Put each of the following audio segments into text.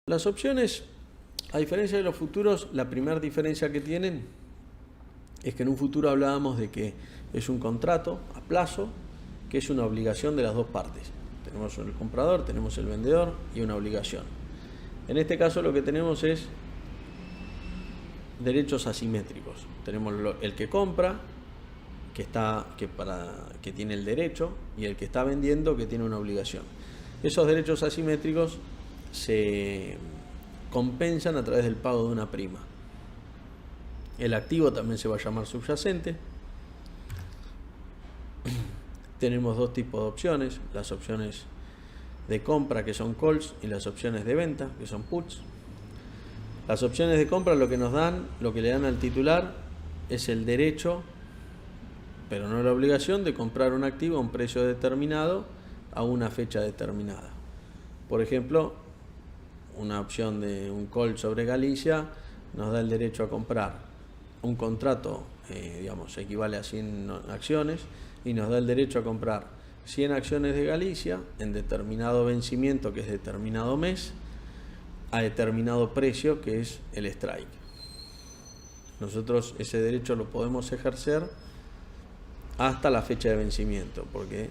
Las opciones, a diferencia de los futuros, la primera diferencia que tienen es que en un futuro hablábamos de que es un contrato a plazo, que es una obligación de las dos partes. Tenemos el comprador, tenemos el vendedor y una obligación. En este caso lo que tenemos es derechos asimétricos. Tenemos el que compra, que tiene el derecho, y el que está vendiendo, que tiene una obligación. Esos derechos asimétricos se compensan a través del pago de una prima. El activo también se va a llamar subyacente. Tenemos dos tipos de opciones: las opciones de compra, que son calls, y las opciones de venta, que son puts. Las opciones de compra lo que le dan al titular es el derecho, pero no la obligación, de comprar un activo a un precio determinado a una fecha determinada. Por ejemplo, una opción de un call sobre Galicia nos da el derecho a comprar un contrato, equivale a 100 acciones, y nos da el derecho a comprar 100 acciones de Galicia en determinado vencimiento, que es determinado mes, a determinado precio, que es el strike. Nosotros ese derecho lo podemos ejercer hasta la fecha de vencimiento, porque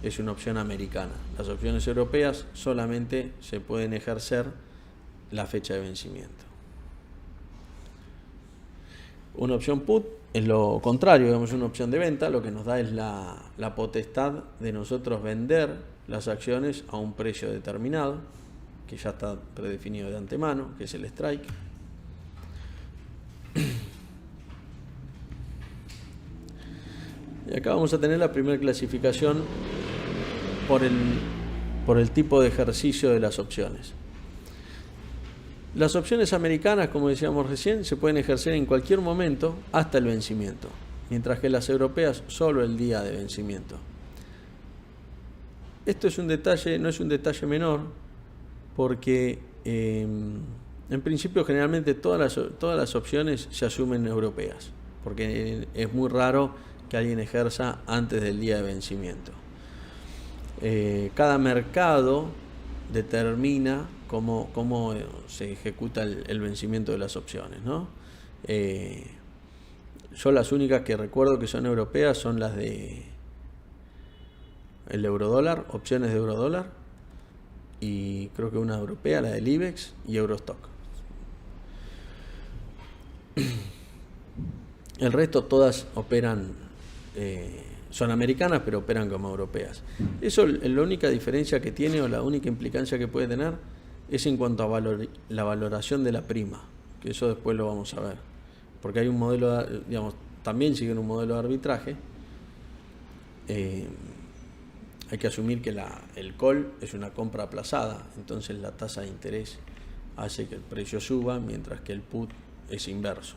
es una opción americana. Las opciones europeas solamente se pueden ejercer la fecha de vencimiento. Una opción put es lo contrario, digamos, una opción de venta. Lo que nos da es la potestad de nosotros vender las acciones a un precio determinado, que ya está predefinido de antemano, que es el strike. Y acá vamos a tener la primera clasificación por el tipo de ejercicio de las opciones. Las opciones americanas, como decíamos recién, se pueden ejercer en cualquier momento hasta el vencimiento, mientras que las europeas solo el día de vencimiento. Esto es un detalle, no es un detalle menor, porque en principio generalmente todas las opciones se asumen europeas, porque es muy raro que alguien ejerza antes del día de vencimiento. Cada mercado determina cómo se ejecuta el vencimiento de las opciones, ¿no? Yo las únicas que recuerdo que son europeas son las de el eurodólar, opciones de eurodólar, y creo que una europea, la del IBEX, y Eurostock. El resto todas operan, son americanas, pero operan como europeas. Eso, la única diferencia que tiene, o la única implicancia que puede tener, es en cuanto a la valoración de la prima, que eso después lo vamos a ver, porque hay un modelo, también siguen un modelo de arbitraje. Hay que asumir que el call es una compra aplazada, entonces la tasa de interés hace que el precio suba, mientras que el put es inverso.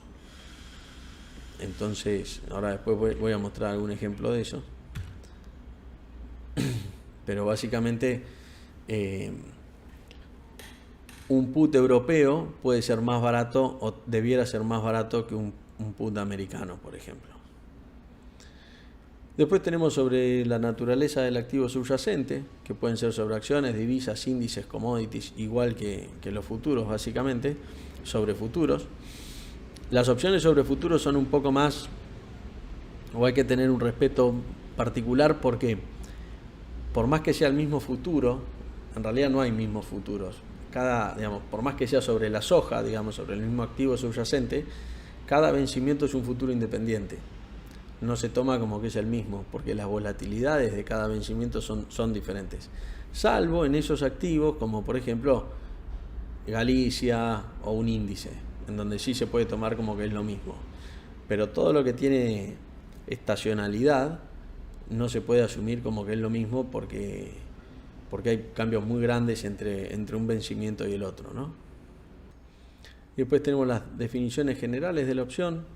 Entonces, ahora después voy a mostrar algún ejemplo de eso. Pero básicamente, un put europeo puede ser más barato, o debiera ser más barato, que un put americano, por ejemplo. Después tenemos sobre la naturaleza del activo subyacente, que pueden ser sobre acciones, divisas, índices, commodities, igual que los futuros, básicamente, sobre futuros. Las opciones sobre futuros son un poco más, o hay que tener un respeto particular, porque por más que sea el mismo futuro, en realidad no hay mismos futuros. Por más que sea sobre la soja, sobre el mismo activo subyacente, cada vencimiento es un futuro independiente. No se toma como que es el mismo, porque las volatilidades de cada vencimiento son diferentes. Salvo en esos activos, como por ejemplo Galicia o un índice, en donde sí se puede tomar como que es lo mismo. Pero todo lo que tiene estacionalidad no se puede asumir como que es lo mismo, porque hay cambios muy grandes entre un vencimiento y el otro, ¿no? Y después tenemos las definiciones generales de la opción.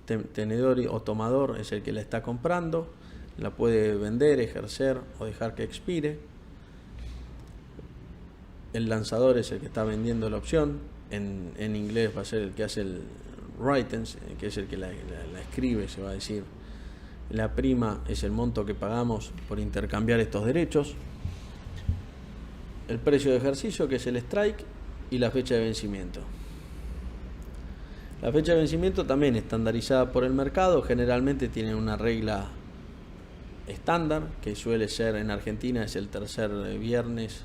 Tenedor o tomador es el que la está comprando, la puede vender, ejercer o dejar que expire. El lanzador es el que está vendiendo la opción. En inglés va a ser el que hace el writings, que es el que la escribe, se va a decir. La prima es el monto que pagamos por intercambiar estos derechos. El precio de ejercicio, que es el strike, y la fecha de vencimiento. La fecha de vencimiento también estandarizada por el mercado, generalmente tiene una regla estándar, que suele ser en Argentina es el tercer viernes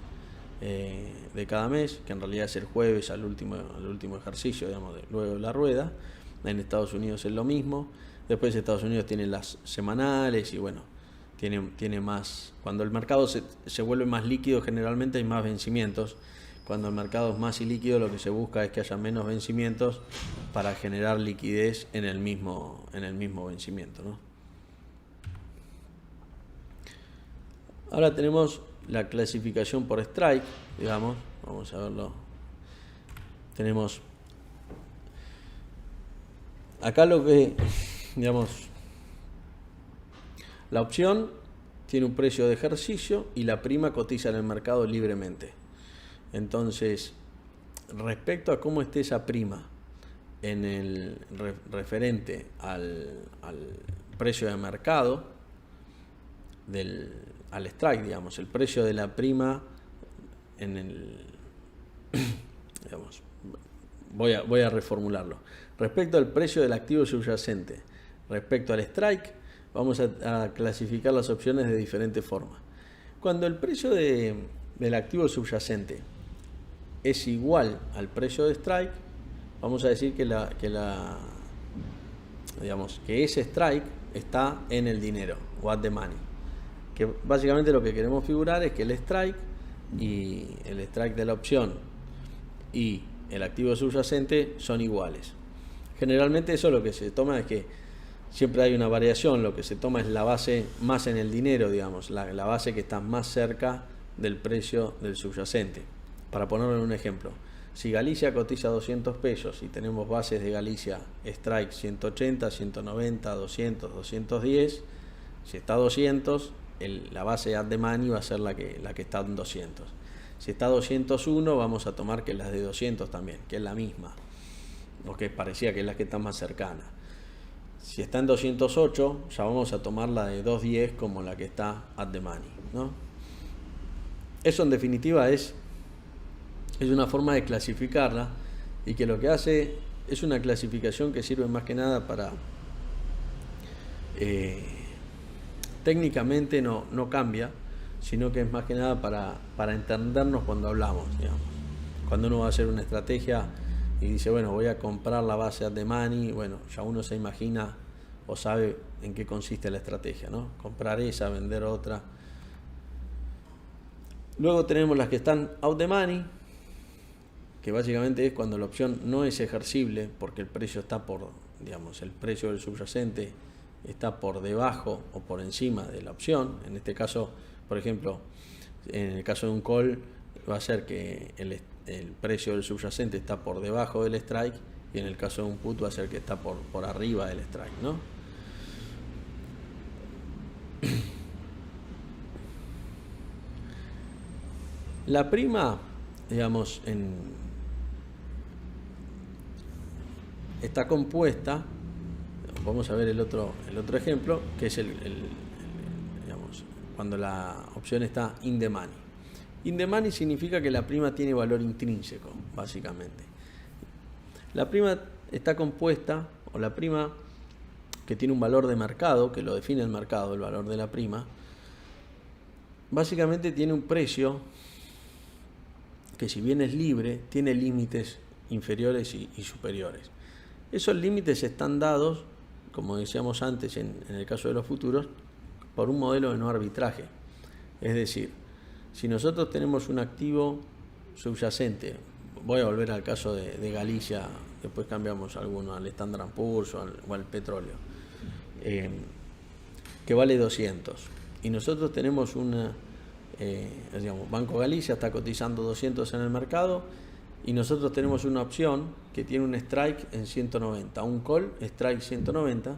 de cada mes, que en realidad es el jueves al último ejercicio, digamos, luego de la rueda. En Estados Unidos es lo mismo. Después Estados Unidos tiene las semanales y bueno, tiene más. Cuando el mercado se vuelve más líquido, generalmente hay más vencimientos. Cuando el mercado es más ilíquido, lo que se busca es que haya menos vencimientos para generar liquidez en el mismo vencimiento, ¿no? Ahora tenemos la clasificación por strike, digamos, vamos a verlo. Tenemos acá lo que, digamos, la opción tiene un precio de ejercicio y la prima cotiza en el mercado libremente. Entonces, respecto a cómo esté esa prima en el referente al precio de mercado al strike, digamos, el precio de la prima en el digamos, voy a reformularlo. Respecto al precio del activo subyacente, respecto al strike, vamos a clasificar las opciones de diferentes formas. Cuando el precio del activo subyacente es igual al precio de strike, vamos a decir que ese strike está en el dinero, o at the money. Que básicamente lo que queremos figurar es que el strike de la opción y el activo subyacente son iguales. Generalmente eso lo que se toma es que siempre hay una variación, lo que se toma es la base más en el dinero, digamos, la base que está más cerca del precio del subyacente. Para ponerlo en un ejemplo, si Galicia cotiza 200 pesos y tenemos bases de Galicia strike 180, 190, 200, 210, si está 200, la base at the money va a ser la que está en 200. Si está 201, vamos a tomar que las de 200 también, que es la misma, o que parecía que es la que está más cercana. Si está en 208, ya vamos a tomar la de 210 como la que está at the money, ¿no? Eso en definitiva es una forma de clasificarla, y que lo que hace es una clasificación que sirve más que nada para técnicamente no cambia, sino que es más que nada para entendernos cuando hablamos, digamos. Cuando uno va a hacer una estrategia y dice, bueno, voy a comprar la base at the money, bueno, ya uno se imagina o sabe en qué consiste la estrategia, ¿no? Comprar esa, vender otra. Luego tenemos las que están out the money, que básicamente es cuando la opción no es ejercible porque el precio está el precio del subyacente está por debajo o por encima de la opción. En este caso, por ejemplo, en el caso de un call va a ser que el precio del subyacente está por debajo del strike, y en el caso de un put va a ser que está por arriba del strike, ¿no? La prima, digamos, está compuesta. Vamos a ver el otro ejemplo, que es digamos, cuando la opción está in the money. In the money significa que la prima tiene valor intrínseco, básicamente. La prima está compuesta, o la prima que tiene un valor de mercado, que lo define el mercado, el valor de la prima, básicamente tiene un precio que, si bien es libre, tiene límites inferiores y superiores. Esos límites están dados, como decíamos antes en el caso de los futuros, por un modelo de no arbitraje. Es decir, si nosotros tenemos un activo subyacente, voy a volver al caso de Galicia, después cambiamos alguno al Standard & Poor's o al petróleo, que vale 200, y nosotros tenemos Banco Galicia está cotizando 200 en el mercado, y nosotros tenemos una opción que tiene un strike en 190, un call strike 190,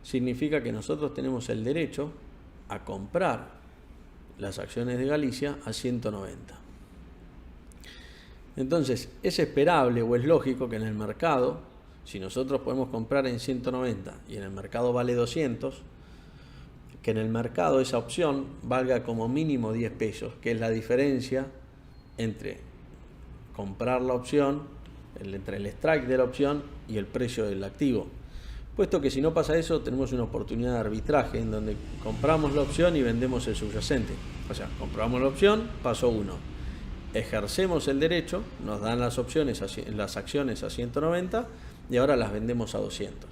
significa que nosotros tenemos el derecho a comprar las acciones de Galicia a 190. Entonces, es esperable o es lógico que en el mercado, si nosotros podemos comprar en 190 y en el mercado vale 200, que en el mercado esa opción valga como mínimo 10 pesos, que es la diferencia entre comprar la opción, entre el strike de la opción y el precio del activo. Puesto que si no pasa eso, tenemos una oportunidad de arbitraje en donde compramos la opción y vendemos el subyacente. O sea, compramos la opción, paso 1. Ejercemos el derecho, nos dan las opciones, las acciones a 190 y ahora las vendemos a 200.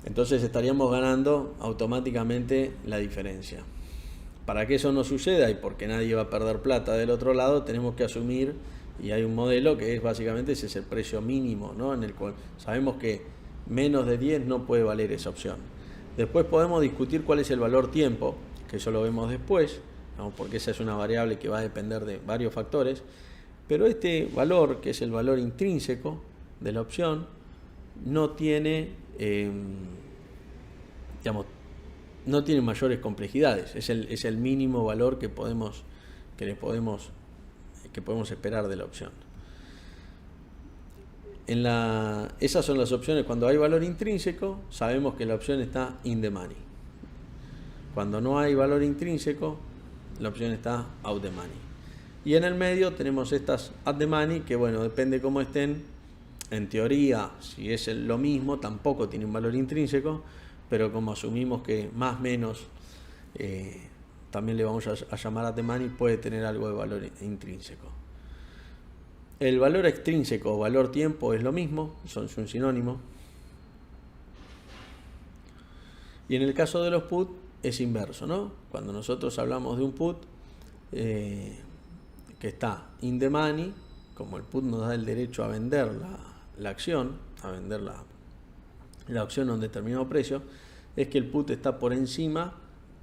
Entonces estaríamos ganando automáticamente la diferencia. Para que eso no suceda y porque nadie va a perder plata del otro lado, tenemos que asumir, y hay un modelo que es básicamente ese es el precio mínimo, ¿no? En el cual sabemos que menos de 10 no puede valer esa opción. Después podemos discutir cuál es el valor tiempo, que eso lo vemos después, ¿no? Porque esa es una variable que va a depender de varios factores, pero este valor, que es el valor intrínseco de la opción, no tiene, no tiene mayores complejidades, es el mínimo valor que podemos esperar de la opción. Esas son las opciones. Cuando hay valor intrínseco, sabemos que la opción está in the money. Cuando no hay valor intrínseco, la opción está out the money. Y en el medio tenemos estas at the money, que bueno, depende cómo estén. En teoría, si es lo mismo, tampoco tiene un valor intrínseco, pero como asumimos que más o menos también le vamos a llamar at the money, puede tener algo de valor intrínseco. El valor extrínseco o valor tiempo es lo mismo, son un sinónimo. Y en el caso de los put es inverso, ¿no? Cuando nosotros hablamos de un put que está in the money, como el put nos da el derecho a vender la acción, a vender la opción a un determinado precio, es que el put está por encima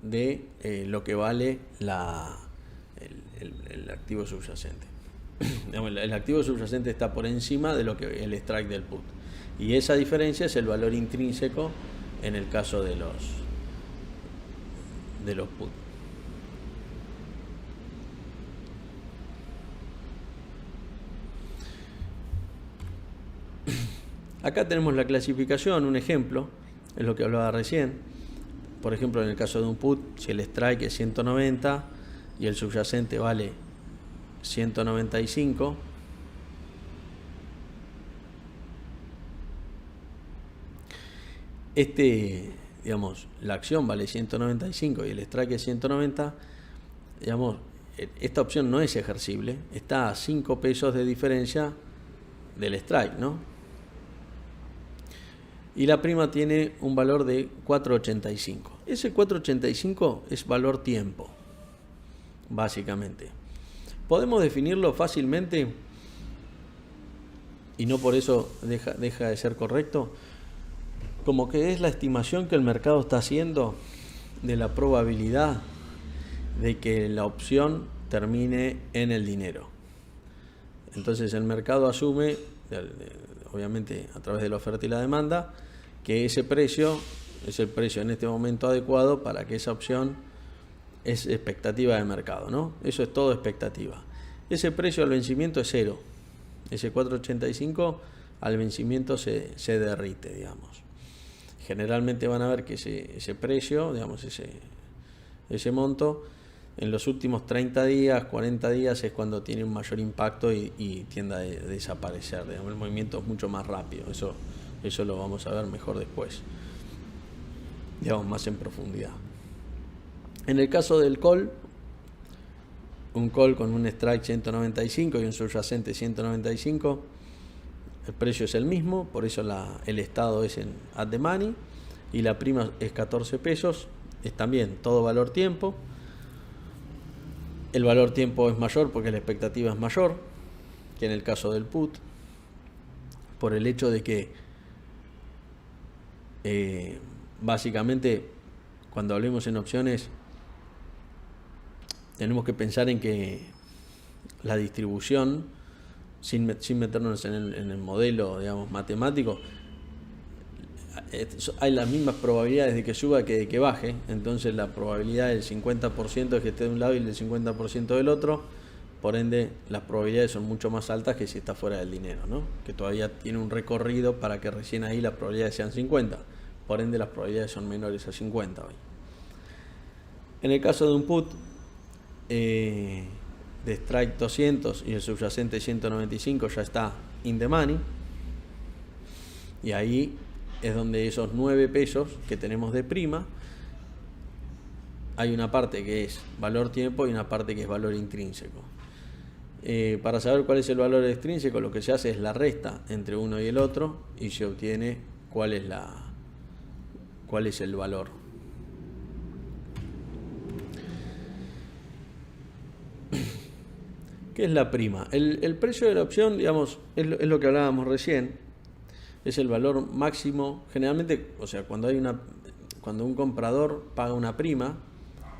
de lo que vale el activo subyacente. El activo subyacente está por encima de lo que el strike del put. Y esa diferencia es el valor intrínseco en el caso de los put. Acá tenemos la clasificación, un ejemplo, es lo que hablaba recién. Por ejemplo, en el caso de un put, si el strike es 190 y el subyacente vale 195, la acción vale 195 y el strike es 190, esta opción no es ejercible, está a 5 pesos de diferencia del strike, ¿no? Y la prima tiene un valor de 4.85. Ese 4.85 es valor tiempo, básicamente. Podemos definirlo fácilmente, y no por eso deja de ser correcto, como que es la estimación que el mercado está haciendo de la probabilidad de que la opción termine en el dinero. Entonces el mercado asume, obviamente a través de la oferta y la demanda, que ese precio es el precio en este momento adecuado para que esa opción es expectativa de mercado, ¿no? Eso es todo expectativa. Ese precio al vencimiento es 0. Ese 4.85 al vencimiento se derrite, digamos. Generalmente van a ver que ese precio, digamos, ese monto, en los últimos 30 días, 40 días es cuando tiene un mayor impacto y tiende a desaparecer. Digamos, el movimiento es mucho más rápido. Eso lo vamos a ver mejor después, digamos, más en profundidad. En el caso del call, un call con un strike 195 y un subyacente 195, el precio es el mismo, por eso el estado es en at the money y la prima es 14 pesos, es también todo valor tiempo. El valor tiempo es mayor porque la expectativa es mayor que en el caso del put, por el hecho de que básicamente cuando hablemos en opciones tenemos que pensar en que la distribución, sin meternos en el modelo, digamos, matemático, hay las mismas probabilidades de que suba que de que baje. Entonces la probabilidad del 50% es que esté de un lado y del 50% del otro. Por ende, las probabilidades son mucho más altas que si está fuera del dinero, ¿no? Que todavía tiene un recorrido para que recién ahí las probabilidades sean 50. Por ende, las probabilidades son menores a 50 hoy. En el caso de un put, de strike 200 y el subyacente 195 ya está in the money. Y ahí es donde esos 9 pesos que tenemos de prima, hay una parte que es valor tiempo y una parte que es valor intrínseco. Para saber cuál es el valor extrínseco, lo que se hace es la resta entre uno y el otro y se obtiene cuál es el valor. ¿Qué es la prima? El precio de la opción, digamos, es lo que hablábamos recién, es el valor máximo. Generalmente, o sea, cuando un comprador paga una prima,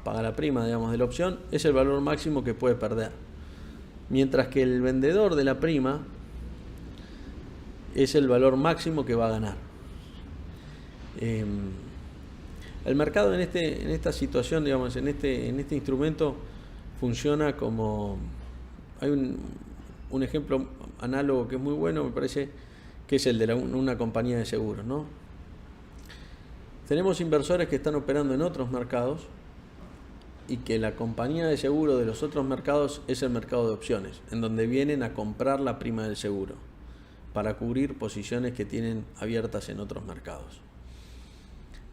paga la prima, digamos, de la opción, es el valor máximo que puede perder. Mientras que el vendedor de la prima es el valor máximo que va a ganar. El mercado en esta situación, digamos, en este instrumento funciona como... Hay un ejemplo análogo que es muy bueno, me parece, que es el de una compañía de seguros, ¿no? Tenemos inversores que están operando en otros mercados y que la compañía de seguro de los otros mercados es el mercado de opciones, en donde vienen a comprar la prima del seguro para cubrir posiciones que tienen abiertas en otros mercados.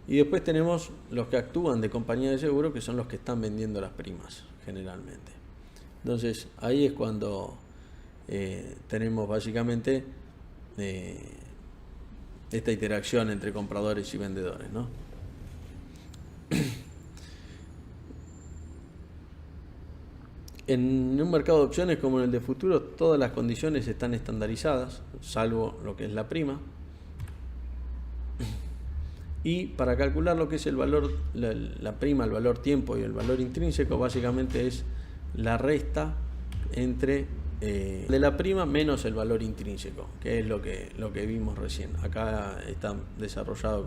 Y después tenemos los que actúan de compañía de seguro, que son los que están vendiendo las primas, generalmente. Entonces, ahí es cuando tenemos básicamente esta interacción entre compradores y vendedores, ¿no? En un mercado de opciones como en el de futuros, todas las condiciones están estandarizadas, salvo lo que es la prima. Y para calcular lo que es el valor, la prima, el valor tiempo y el valor intrínseco, básicamente es la resta entre de la prima menos el valor intrínseco, que es lo que vimos recién. Acá está desarrollado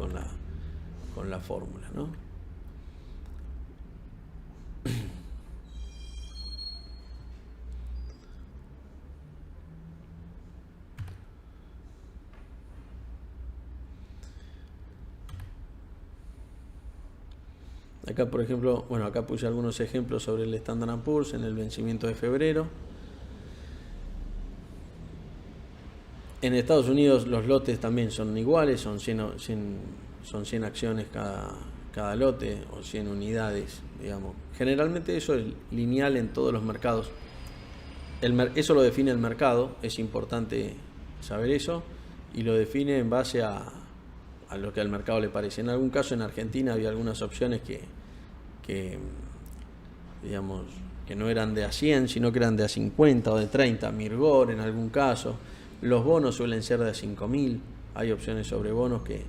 con la fórmula, ¿no? Acá, por ejemplo, bueno, acá puse algunos ejemplos sobre el Standard & Poor's en el vencimiento de febrero. En Estados Unidos los lotes también son iguales, son 100 acciones cada lote o 100 unidades, digamos. Generalmente eso es lineal en todos los mercados. Eso lo define el mercado, es importante saber eso, y lo define en base a lo que al mercado le parece. En algún caso en Argentina había algunas opciones que digamos, que no eran de a 100, sino que eran de a 50 o de 30, Mirgor en algún caso. Los bonos suelen ser de a 5.000, hay opciones sobre bonos que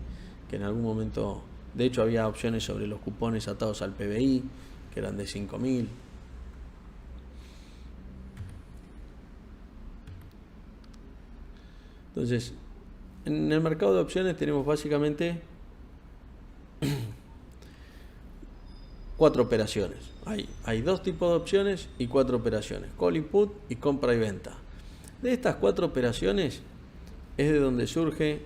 en algún momento, de hecho había opciones sobre los cupones atados al PBI, que eran de 5.000. Entonces, en el mercado de opciones tenemos básicamente 4 operaciones. Hay 2 tipos de opciones y 4 operaciones: call y put y compra y venta. De estas 4 operaciones es de donde surge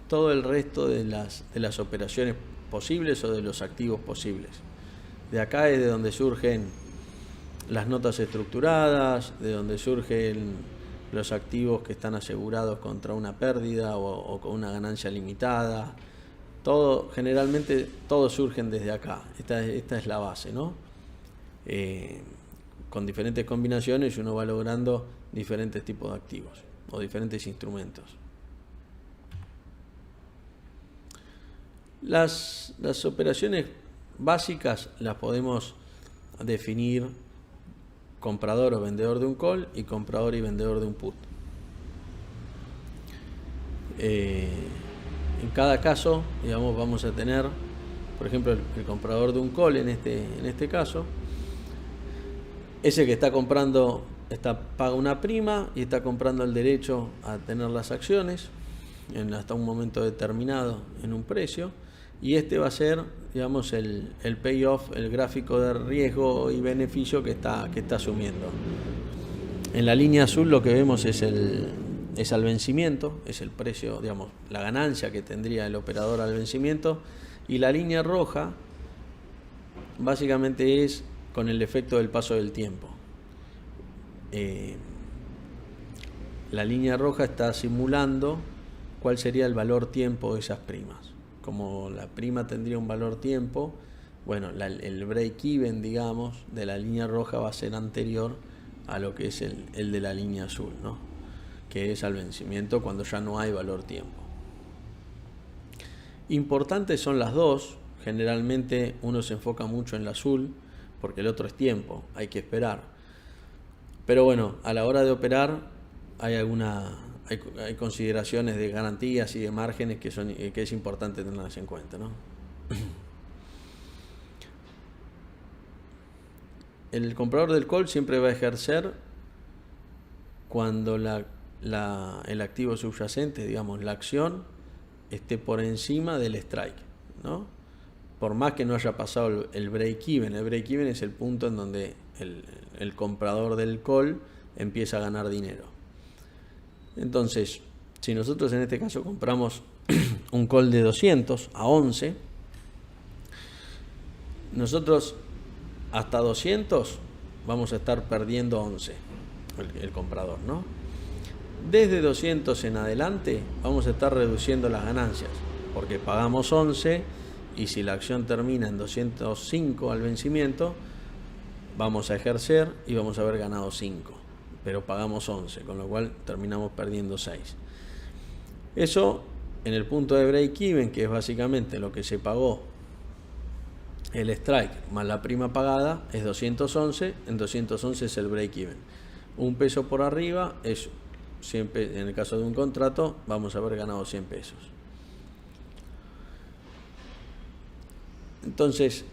todo el resto de las operaciones posibles o de los activos posibles. De acá es de donde surgen las notas estructuradas, de donde surgen los activos que están asegurados contra una pérdida o con una ganancia limitada. Generalmente todos surgen desde acá. Esta es la base, ¿no? Con diferentes combinaciones uno va logrando diferentes tipos de activos o diferentes instrumentos. Las operaciones básicas las podemos definir comprador o vendedor de un call y comprador y vendedor de un put. En cada caso, digamos, vamos a tener, por ejemplo, el comprador de un call en este caso, ese que está comprando, paga una prima y está comprando el derecho a tener las acciones hasta un momento determinado en un precio, y este va a ser, digamos, el payoff, el gráfico de riesgo y beneficio que está asumiendo. En la línea azul lo que vemos es al vencimiento, es el precio, digamos, la ganancia que tendría el operador al vencimiento, y la línea roja básicamente es con el efecto del paso del tiempo. la línea roja está simulando cuál sería el valor tiempo de esas primas. Como la prima tendría un valor tiempo, bueno, el break-even, digamos, de la línea roja va a ser anterior a lo que es el de la línea azul, ¿no? Que es al vencimiento cuando ya no hay valor tiempo. Importantes son las dos. Generalmente uno se enfoca mucho en la azul porque el otro es tiempo, hay que esperar. Pero bueno, a la hora de operar hay consideraciones de garantías y de márgenes que es importante tenerlas en cuenta, ¿no? El comprador del call siempre va a ejercer cuando el activo subyacente, digamos la acción, esté por encima del strike, ¿no? Por más que no haya pasado el break-even. El break-even es el punto en donde el comprador del call empieza a ganar dinero. Entonces, si nosotros en este caso compramos un call de 200 a 11, nosotros hasta 200 vamos a estar perdiendo 11, el comprador, ¿no? Desde 200 en adelante vamos a estar reduciendo las ganancias, porque pagamos 11 y si la acción termina en 205 al vencimiento, vamos a ejercer y vamos a haber ganado 5, pero pagamos 11, con lo cual terminamos perdiendo 6. Eso en el punto de break-even, que es básicamente lo que se pagó el strike más la prima pagada, es 211, en 211 es el break-even. Un peso por arriba es siempre, en el caso de un contrato, vamos a haber ganado 100 pesos. Entonces,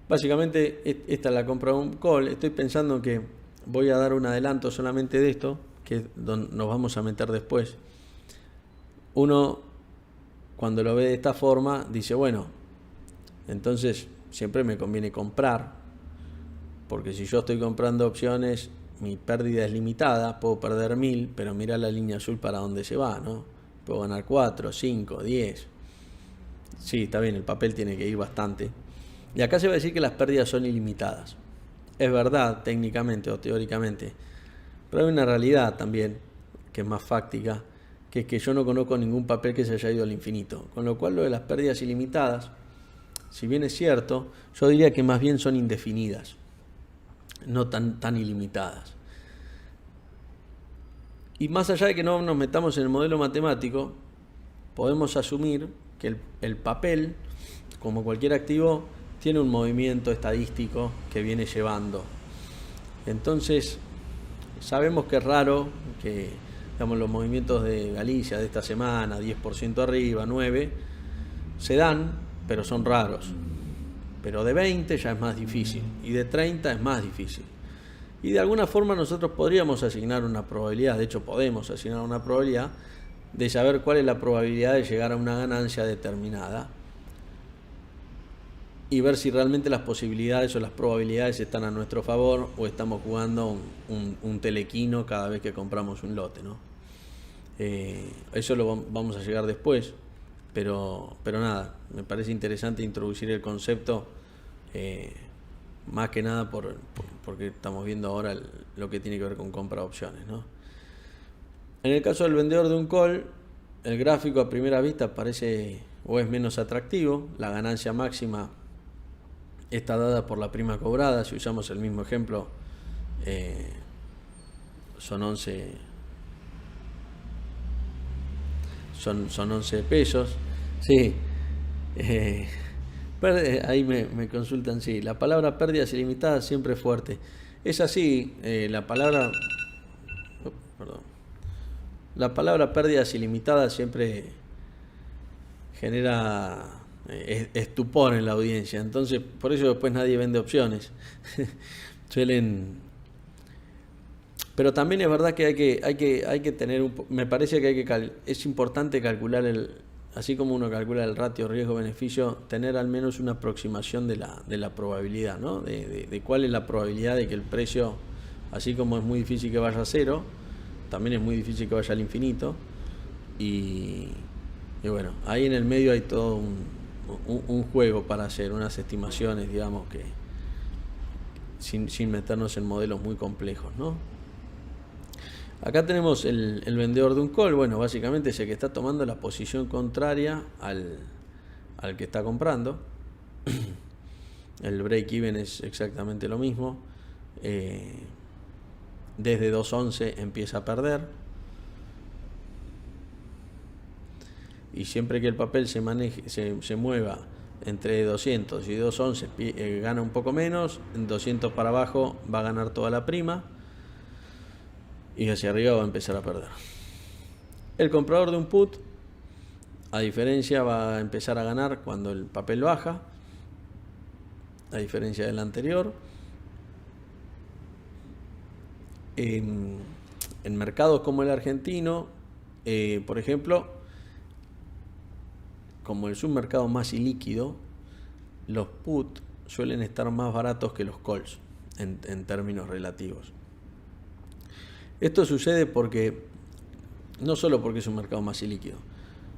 básicamente esta es la compra de un call. Estoy pensando que voy a dar un adelanto solamente de esto, que nos vamos a meter después. Uno, cuando lo ve de esta forma, dice, bueno, entonces siempre me conviene comprar, porque si yo estoy comprando opciones, mi pérdida es limitada, puedo perder 1000, pero mira la línea azul para dónde se va, ¿no? Puedo ganar 4, 5, 10. Sí, está bien, el papel tiene que ir bastante. Y acá se va a decir que las pérdidas son ilimitadas. Es verdad, técnicamente o teóricamente, pero hay una realidad también, que es más fáctica, que es que yo no conozco ningún papel que se haya ido al infinito. Con lo cual lo de las pérdidas ilimitadas, si bien es cierto, yo diría que más bien son indefinidas, no tan ilimitadas. Y más allá de que no nos metamos en el modelo matemático, podemos asumir que el papel, como cualquier activo, tiene un movimiento estadístico que viene llevando. Entonces, sabemos que es raro que, digamos, los movimientos de Galicia de esta semana, 10% arriba, 9%, se dan, pero son raros. Pero de 20 ya es más difícil, y de 30 es más difícil. Y de alguna forma nosotros podríamos asignar una probabilidad, de hecho podemos asignar una probabilidad de saber cuál es la probabilidad de llegar a una ganancia determinada y ver si realmente las posibilidades o las probabilidades están a nuestro favor o estamos jugando un telequino cada vez que compramos un lote, ¿no? Eso lo vamos a llegar después, pero nada, me parece interesante introducir el concepto, más que nada porque estamos viendo ahora lo que tiene que ver con compra de opciones, ¿no? En el caso del vendedor de un call, el gráfico a primera vista parece o es menos atractivo. La ganancia máxima está dada por la prima cobrada. Si usamos el mismo ejemplo, son 11 pesos. Sí. Ahí me consultan, sí. La palabra pérdidas ilimitadas siempre es fuerte. Es así, la palabra pérdidas ilimitadas siempre genera estupor en la audiencia. Entonces, por eso después nadie vende opciones. Pero también es verdad que hay que tener me parece que es importante calcular así como uno calcula el ratio riesgo-beneficio, tener al menos una aproximación de la probabilidad, ¿no? De cuál es la probabilidad de que el precio, así como es muy difícil que vaya a cero, también es muy difícil que vaya al infinito. Y bueno, ahí en el medio hay todo un juego para hacer unas estimaciones, digamos, que sin meternos en modelos muy complejos, ¿no? Acá tenemos el vendedor de un call. Bueno, básicamente es el que está tomando la posición contraria al que está comprando. El break-even es exactamente lo mismo. Desde 2.11 empieza a perder. Y siempre que el papel se mueva entre 200 y 2.11, gana un poco menos. En 200 para abajo va a ganar toda la prima. Y hacia arriba va a empezar a perder. El comprador de un put, a diferencia, va a empezar a ganar cuando el papel baja, a diferencia del anterior. En mercados como el argentino, por ejemplo, como el submercado más ilíquido, los put suelen estar más baratos que los calls en términos relativos. Esto sucede no solo porque es un mercado más ilíquido,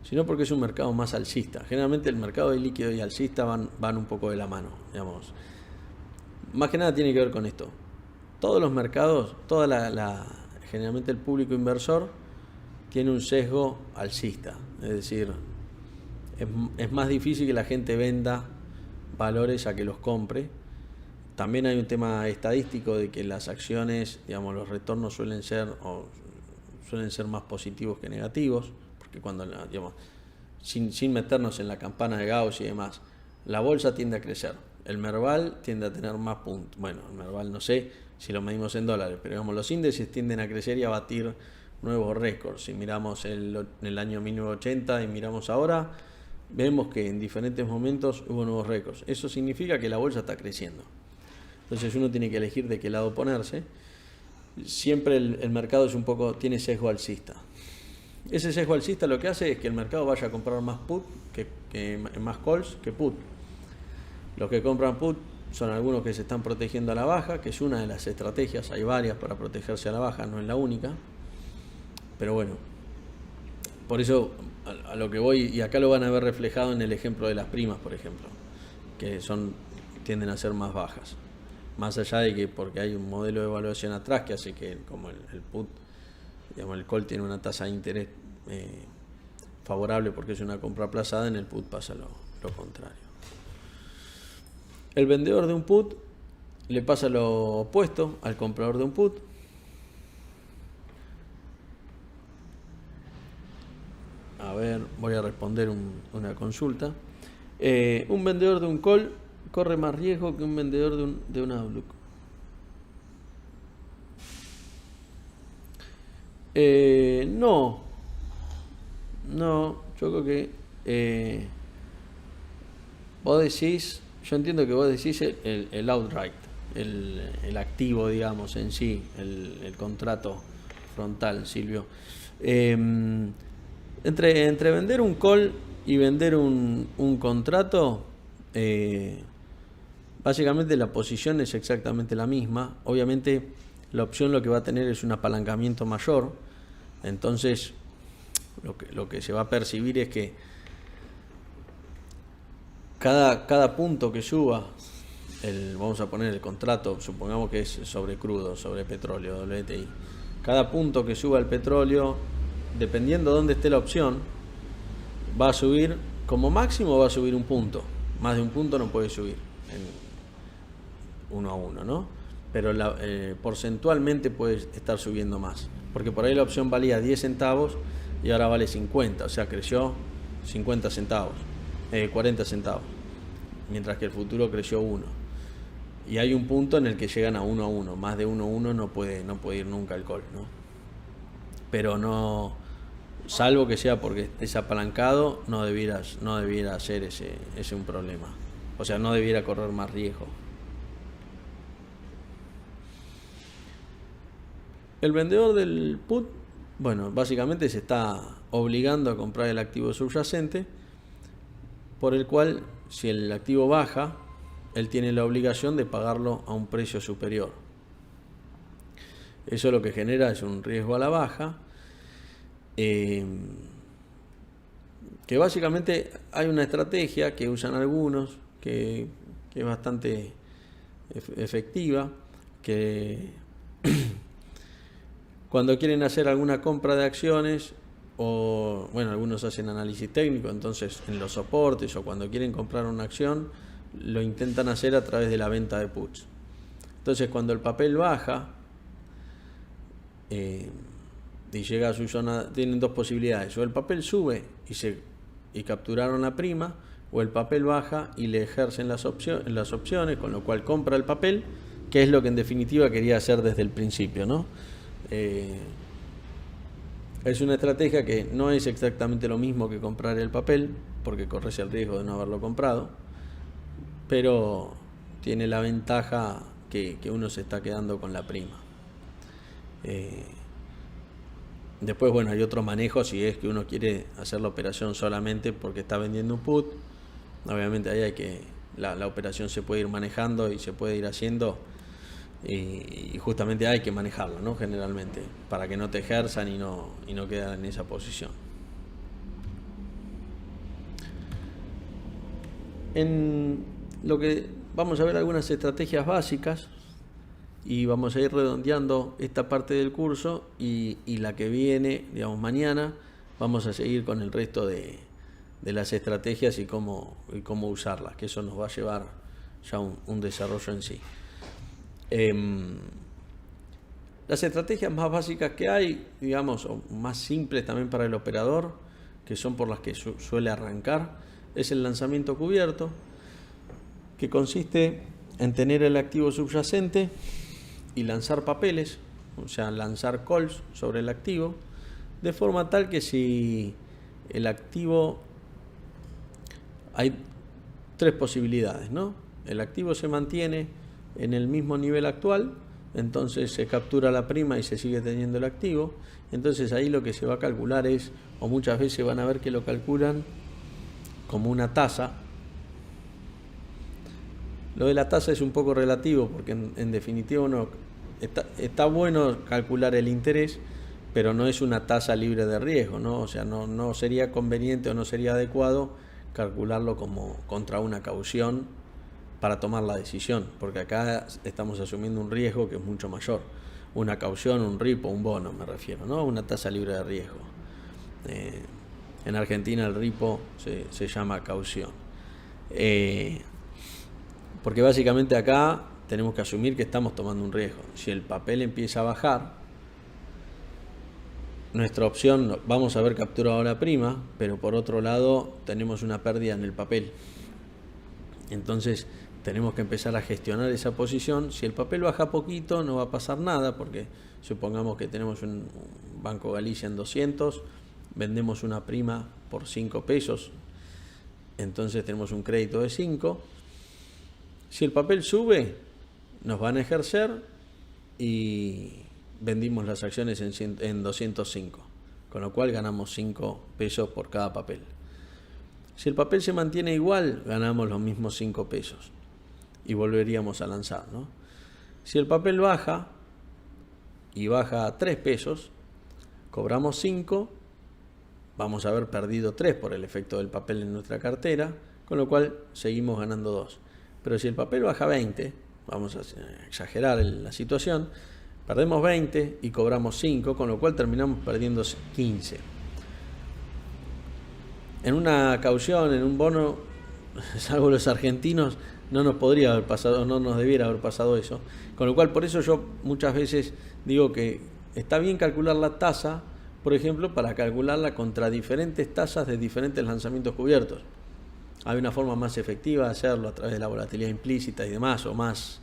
sino porque es un mercado más alcista. Generalmente el mercado ilíquido y alcista van un poco de la mano, digamos. Más que nada tiene que ver con esto. Todos los mercados, generalmente el público inversor tiene un sesgo alcista. Es decir, es más difícil que la gente venda valores a que los compre. También hay un tema estadístico de que las acciones, digamos, los retornos suelen ser más positivos que negativos, porque cuando, digamos, sin meternos en la campana de Gauss y demás, la bolsa tiende a crecer. El Merval tiende a tener más puntos. Bueno, el Merval no sé si lo medimos en dólares, pero digamos, los índices tienden a crecer y a batir nuevos récords. Si miramos el año 1980 y miramos ahora, vemos que en diferentes momentos hubo nuevos récords. Eso significa que la bolsa está creciendo. Entonces uno tiene que elegir de qué lado ponerse. Siempre el mercado tiene sesgo alcista. Ese sesgo alcista lo que hace es que el mercado vaya a comprar más put más calls que put. Los que compran put son algunos que se están protegiendo a la baja, que es una de las estrategias. Hay varias para protegerse a la baja, no es la única. Pero bueno, por eso a lo que voy, y acá lo van a ver reflejado en el ejemplo de las primas, por ejemplo, que tienden a ser más bajas. Más allá de que porque hay un modelo de evaluación atrás que hace que, como el put, digamos, el call tiene una tasa de interés favorable porque es una compra aplazada, en el put pasa lo contrario. El vendedor de un put le pasa lo opuesto al comprador de un put. A ver, voy a responder una consulta. Un vendedor de un call corre más riesgo que un vendedor de un outlook. No, yo creo que vos decís, yo entiendo que vos decís el outright, el activo, digamos, en sí, el contrato frontal, Silvio. Entre vender un call y vender un contrato, básicamente la posición es exactamente la misma. Obviamente la opción lo que va a tener es un apalancamiento mayor. Entonces lo que se va a percibir es que cada punto que suba, vamos a poner el contrato, supongamos que es sobre crudo, sobre petróleo, WTI. Cada punto que suba el petróleo, dependiendo de dónde esté la opción, va a subir, como máximo va a subir un punto. Más de un punto no puede subir uno a uno, ¿no? Pero porcentualmente puede estar subiendo más. Porque por ahí la opción valía 10 centavos y ahora vale 50, o sea, creció 50 centavos, 40 centavos, mientras que el futuro creció 1. Y hay un punto en el que llegan a 1 a 1, más de 1 a 1 no puede ir nunca el call, ¿no? Pero no, salvo que sea porque estés apalancado, no debiera ser ese un problema. O sea, no debiera correr más riesgo. El vendedor del put, bueno, básicamente se está obligando a comprar el activo subyacente, por el cual, si el activo baja, él tiene la obligación de pagarlo a un precio superior. Eso lo que genera es un riesgo a la baja, que básicamente hay una estrategia que usan algunos, que es bastante efectiva, que cuando quieren hacer alguna compra de acciones, o bueno, algunos hacen análisis técnico, entonces en los soportes o cuando quieren comprar una acción, lo intentan hacer a través de la venta de puts. Entonces cuando el papel baja y llega a su zona, tienen dos posibilidades: o el papel sube y capturaron la prima, o el papel baja y le ejercen las opciones, con lo cual compra el papel, que es lo que en definitiva quería hacer desde el principio, ¿no? Es una estrategia que no es exactamente lo mismo que comprar el papel, porque corres el riesgo de no haberlo comprado, pero tiene la ventaja que uno se está quedando con la prima. Después, bueno, hay otro manejo si es que uno quiere hacer la operación solamente porque está vendiendo un put. Obviamente ahí hay que la operación se puede ir manejando y se puede ir haciendo, y justamente hay que manejarlo, ¿no? Generalmente, para que no te ejerzan y no quedar en esa posición. En lo que vamos a ver algunas estrategias básicas, y vamos a ir redondeando esta parte del curso, y la que viene, digamos mañana, vamos a seguir con el resto de las estrategias y cómo usarlas, que eso nos va a llevar ya un desarrollo en sí. Las estrategias más básicas que hay, digamos, o más simples también para el operador, que son por las que suele arrancar, es el lanzamiento cubierto, que consiste en tener el activo subyacente y lanzar papeles, o sea, lanzar calls sobre el activo, de forma tal que si el activo, hay tres posibilidades, ¿no? El activo se mantiene en el mismo nivel actual, entonces se captura la prima y se sigue teniendo el activo. Entonces ahí lo que se va a calcular es, o muchas veces van a ver que lo calculan como una tasa. Lo de la tasa es un poco relativo, porque en definitiva uno está bueno calcular el interés, pero no es una tasa libre de riesgo, ¿no? O sea, no sería conveniente o no sería adecuado calcularlo como contra una caución para tomar la decisión, porque acá estamos asumiendo un riesgo que es mucho mayor. Una caución, un repo, un bono me refiero, ¿no? Una tasa libre de riesgo. En Argentina el repo se llama caución. Porque básicamente acá tenemos que asumir que estamos tomando un riesgo. Si el papel empieza a bajar, nuestra opción, vamos a haber capturado la prima, pero por otro lado tenemos una pérdida en el papel. Entonces tenemos que empezar a gestionar esa posición. Si el papel baja poquito, no va a pasar nada, porque supongamos que tenemos un Banco Galicia en 200, vendemos una prima por 5 pesos, entonces tenemos un crédito de 5. Si el papel sube, nos van a ejercer y vendimos las acciones en 205, con lo cual ganamos 5 pesos por cada papel. Si el papel se mantiene igual, ganamos los mismos 5 pesos y volveríamos a lanzar, ¿no? Si el papel baja y baja a 3 pesos, cobramos 5, vamos a haber perdido 3 por el efecto del papel en nuestra cartera, con lo cual seguimos ganando 2. Pero si el papel baja 20, vamos a exagerar la situación, perdemos 20 y cobramos 5, con lo cual terminamos perdiendo 15. En una caución, en un bono, salvo los argentinos, no nos podría haber pasado, no nos debiera haber pasado eso. Con lo cual, por eso yo muchas veces digo que está bien calcular la tasa, por ejemplo, para calcularla contra diferentes tasas de diferentes lanzamientos cubiertos. Hay una forma más efectiva de hacerlo a través de la volatilidad implícita y demás, o más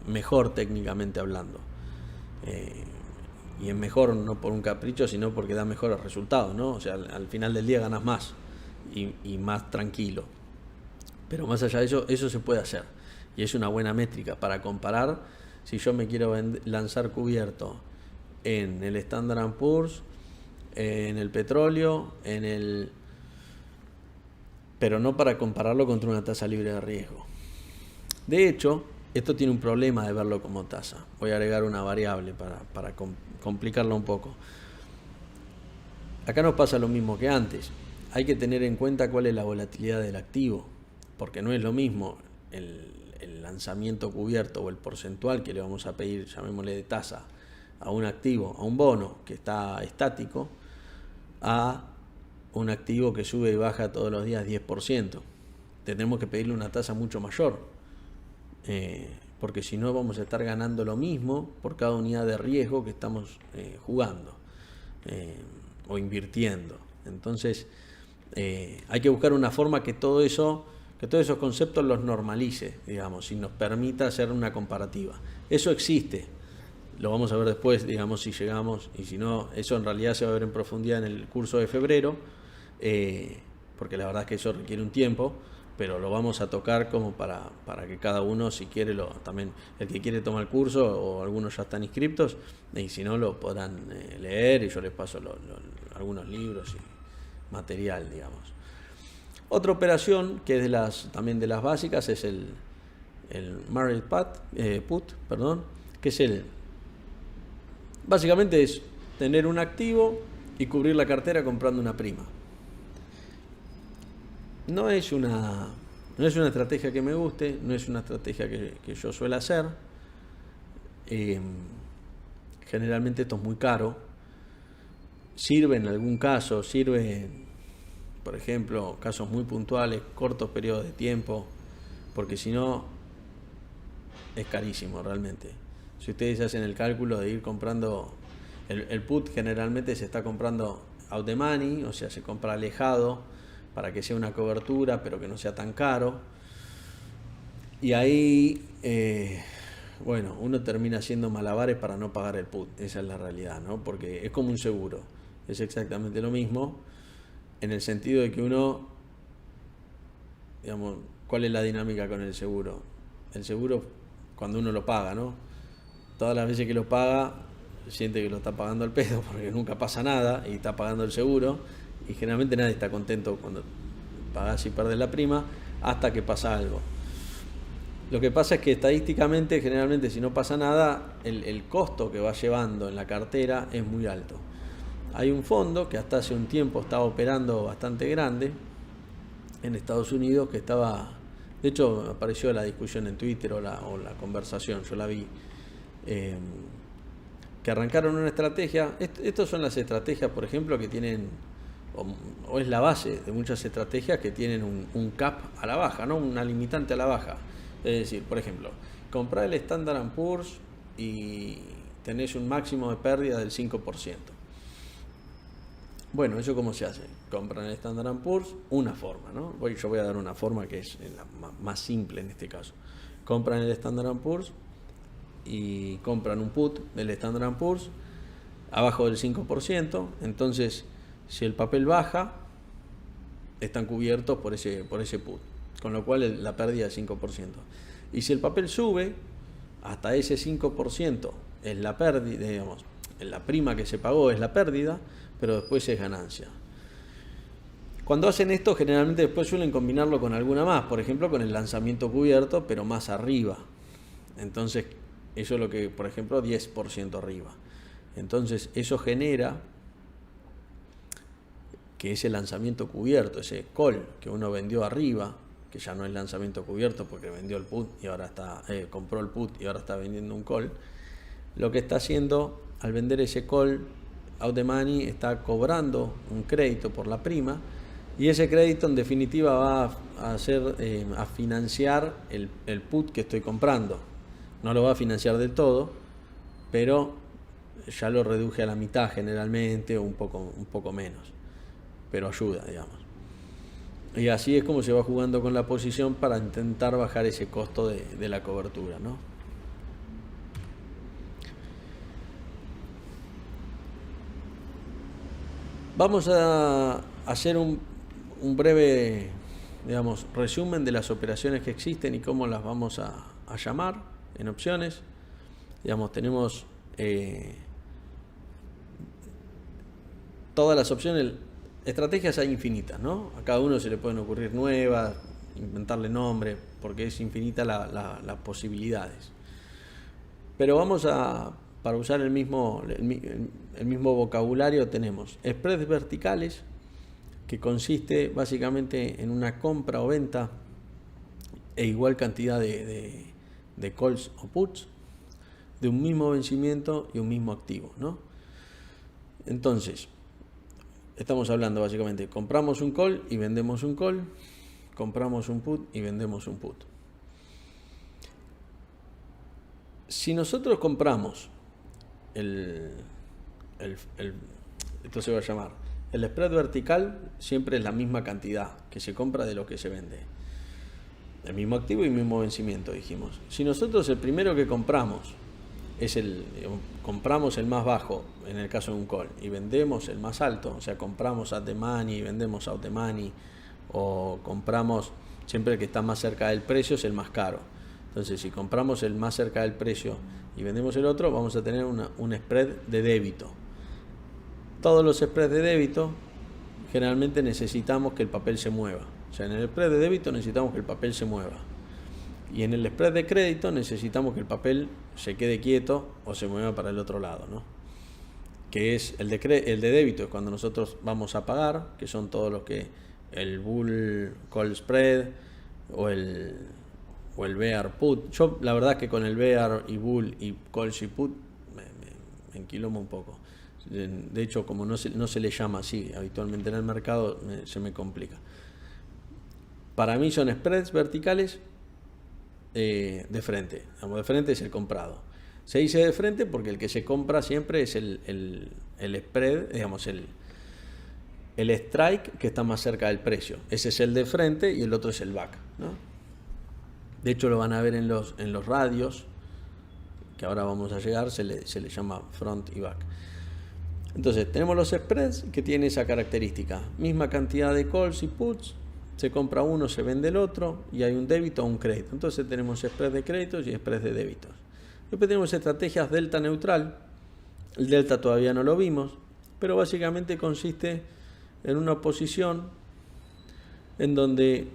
mejor técnicamente hablando. Y es mejor no por un capricho, sino porque da mejores resultados, ¿no? O sea, al final del día ganas más y más tranquilo. Pero más allá de eso, eso se puede hacer. Y es una buena métrica para comparar si yo me quiero lanzar cubierto en el Standard & Poor's, en el petróleo, pero no para compararlo contra una tasa libre de riesgo. De hecho, esto tiene un problema de verlo como tasa. Voy a agregar una variable para complicarlo un poco. Acá nos pasa lo mismo que antes. Hay que tener en cuenta cuál es la volatilidad del activo, porque no es lo mismo el lanzamiento cubierto o el porcentual que le vamos a pedir, llamémosle de tasa, a un activo, a un bono que está estático, a un activo que sube y baja todos los días 10%. Tenemos que pedirle una tasa mucho mayor, porque si no vamos a estar ganando lo mismo por cada unidad de riesgo que estamos jugando o invirtiendo. Entonces hay que buscar una forma que todos esos conceptos los normalice, digamos, y nos permita hacer una comparativa. Eso existe, lo vamos a ver después, digamos, si llegamos, y si no, eso en realidad se va a ver en profundidad en el curso de febrero, porque la verdad es que eso requiere un tiempo, pero lo vamos a tocar como para que cada uno, si quiere, también el que quiere tomar el curso, o algunos ya están inscriptos, y si no, lo podrán leer, y yo les paso algunos libros y material, digamos. Otra operación que es también de las básicas es el Married Put, que es básicamente es tener un activo y cubrir la cartera comprando una prima. No es una estrategia que me guste, no es una estrategia que yo suelo hacer. Generalmente esto es muy caro. Sirve en algún caso, por ejemplo, casos muy puntuales, cortos periodos de tiempo, porque si no es carísimo realmente. Si ustedes hacen el cálculo de ir comprando, el put generalmente se está comprando out the money, o sea, se compra alejado para que sea una cobertura, pero que no sea tan caro. Y ahí, uno termina haciendo malabares para no pagar el put, esa es la realidad, ¿no? Porque es como un seguro, es exactamente lo mismo, en el sentido de que uno, digamos, ¿cuál es la dinámica con el seguro? El seguro, cuando uno lo paga, ¿no? Todas las veces que lo paga, siente que lo está pagando al pedo, porque nunca pasa nada, y está pagando el seguro, y generalmente nadie está contento cuando pagás y perdés la prima, hasta que pasa algo. Lo que pasa es que estadísticamente, generalmente, si no pasa nada, el costo que va llevando en la cartera es muy alto. Hay un fondo que hasta hace un tiempo estaba operando bastante grande en Estados Unidos, que estaba, de hecho apareció la discusión en Twitter o la conversación, yo la vi, que arrancaron una estrategia. Estas son las estrategias, por ejemplo, que tienen, o es la base de muchas estrategias que tienen un cap a la baja, ¿no? Una limitante a la baja. Es decir, por ejemplo, comprar el Standard & Poor's y tenés un máximo de pérdida del 5%. Bueno, ¿eso cómo se hace? Compran el Standard & Poor's, una forma, ¿no? Yo voy a dar una forma que es la más simple en este caso. Compran el Standard & Poor's y compran un put del Standard & Poor's abajo del 5%, entonces si el papel baja, están cubiertos por ese put, con lo cual la pérdida es 5%. Y si el papel sube, hasta ese 5% es la pérdida, digamos, la prima que se pagó es la pérdida, pero después es ganancia. Cuando hacen esto, generalmente después suelen combinarlo con alguna más, por ejemplo con el lanzamiento cubierto, pero más arriba. Entonces, eso es lo que, por ejemplo, 10% arriba. Entonces, eso genera que ese lanzamiento cubierto, ese call que uno vendió arriba, que ya no es lanzamiento cubierto porque vendió el put y ahora compró el put y ahora está vendiendo un call, lo que está haciendo al vender ese call out the money, está cobrando un crédito por la prima, y ese crédito en definitiva va a financiar el put que estoy comprando. No lo va a financiar del todo, pero ya lo reduje a la mitad generalmente, o un poco menos, pero ayuda, digamos. Y así es como se va jugando con la posición para intentar bajar ese costo de la cobertura, ¿no? Vamos a hacer un breve, digamos, resumen de las operaciones que existen y cómo las vamos a llamar en opciones. Digamos, tenemos todas las opciones. Estrategias hay infinitas, ¿no? A cada uno se le pueden ocurrir nuevas, inventarle nombre, porque es infinita las posibilidades. Pero vamos a para usar el mismo vocabulario, tenemos spreads verticales, que consiste básicamente en una compra o venta e igual cantidad de calls o puts de un mismo vencimiento y un mismo activo, ¿no? Entonces, estamos hablando básicamente, compramos un call y vendemos un call, compramos un put y vendemos un put. Si nosotros compramos esto se va a llamar, el spread vertical siempre es la misma cantidad que se compra de lo que se vende. El mismo activo y el mismo vencimiento, dijimos. Si nosotros el primero que compramos compramos el más bajo, en el caso de un call, y vendemos el más alto, o sea, compramos at the money y vendemos out the money, o compramos siempre el que está más cerca del precio es el más caro. Entonces, si compramos el más cerca del precio y vendemos el otro, vamos a tener un spread de débito. Todos los spreads de débito generalmente necesitamos que el papel se mueva. O sea, en el spread de débito necesitamos que el papel se mueva. Y en el spread de crédito necesitamos que el papel se quede quieto o se mueva para el otro lado, ¿no? Que es el de débito, es cuando nosotros vamos a pagar, que son todos los que el bull call spread o el bear put. Yo la verdad que con el bear y bull y call y put me enquiloma un poco. De hecho, como no se le llama así habitualmente en el mercado, se me complica. Para mí son spreads verticales de frente. Digamos, de frente es el comprado. Se dice de frente porque el que se compra siempre es el spread, digamos, el strike que está más cerca del precio. Ese es el de frente y el otro es el back, ¿no? De hecho, lo van a ver en los radios, que ahora vamos a llegar, se le llama front y back. Entonces, tenemos los spreads que tienen esa característica. Misma cantidad de calls y puts, se compra uno, se vende el otro, y hay un débito o un crédito. Entonces, tenemos spreads de créditos y spreads de débitos. Después tenemos estrategias delta neutral. El delta todavía no lo vimos, pero básicamente consiste en una posición en donde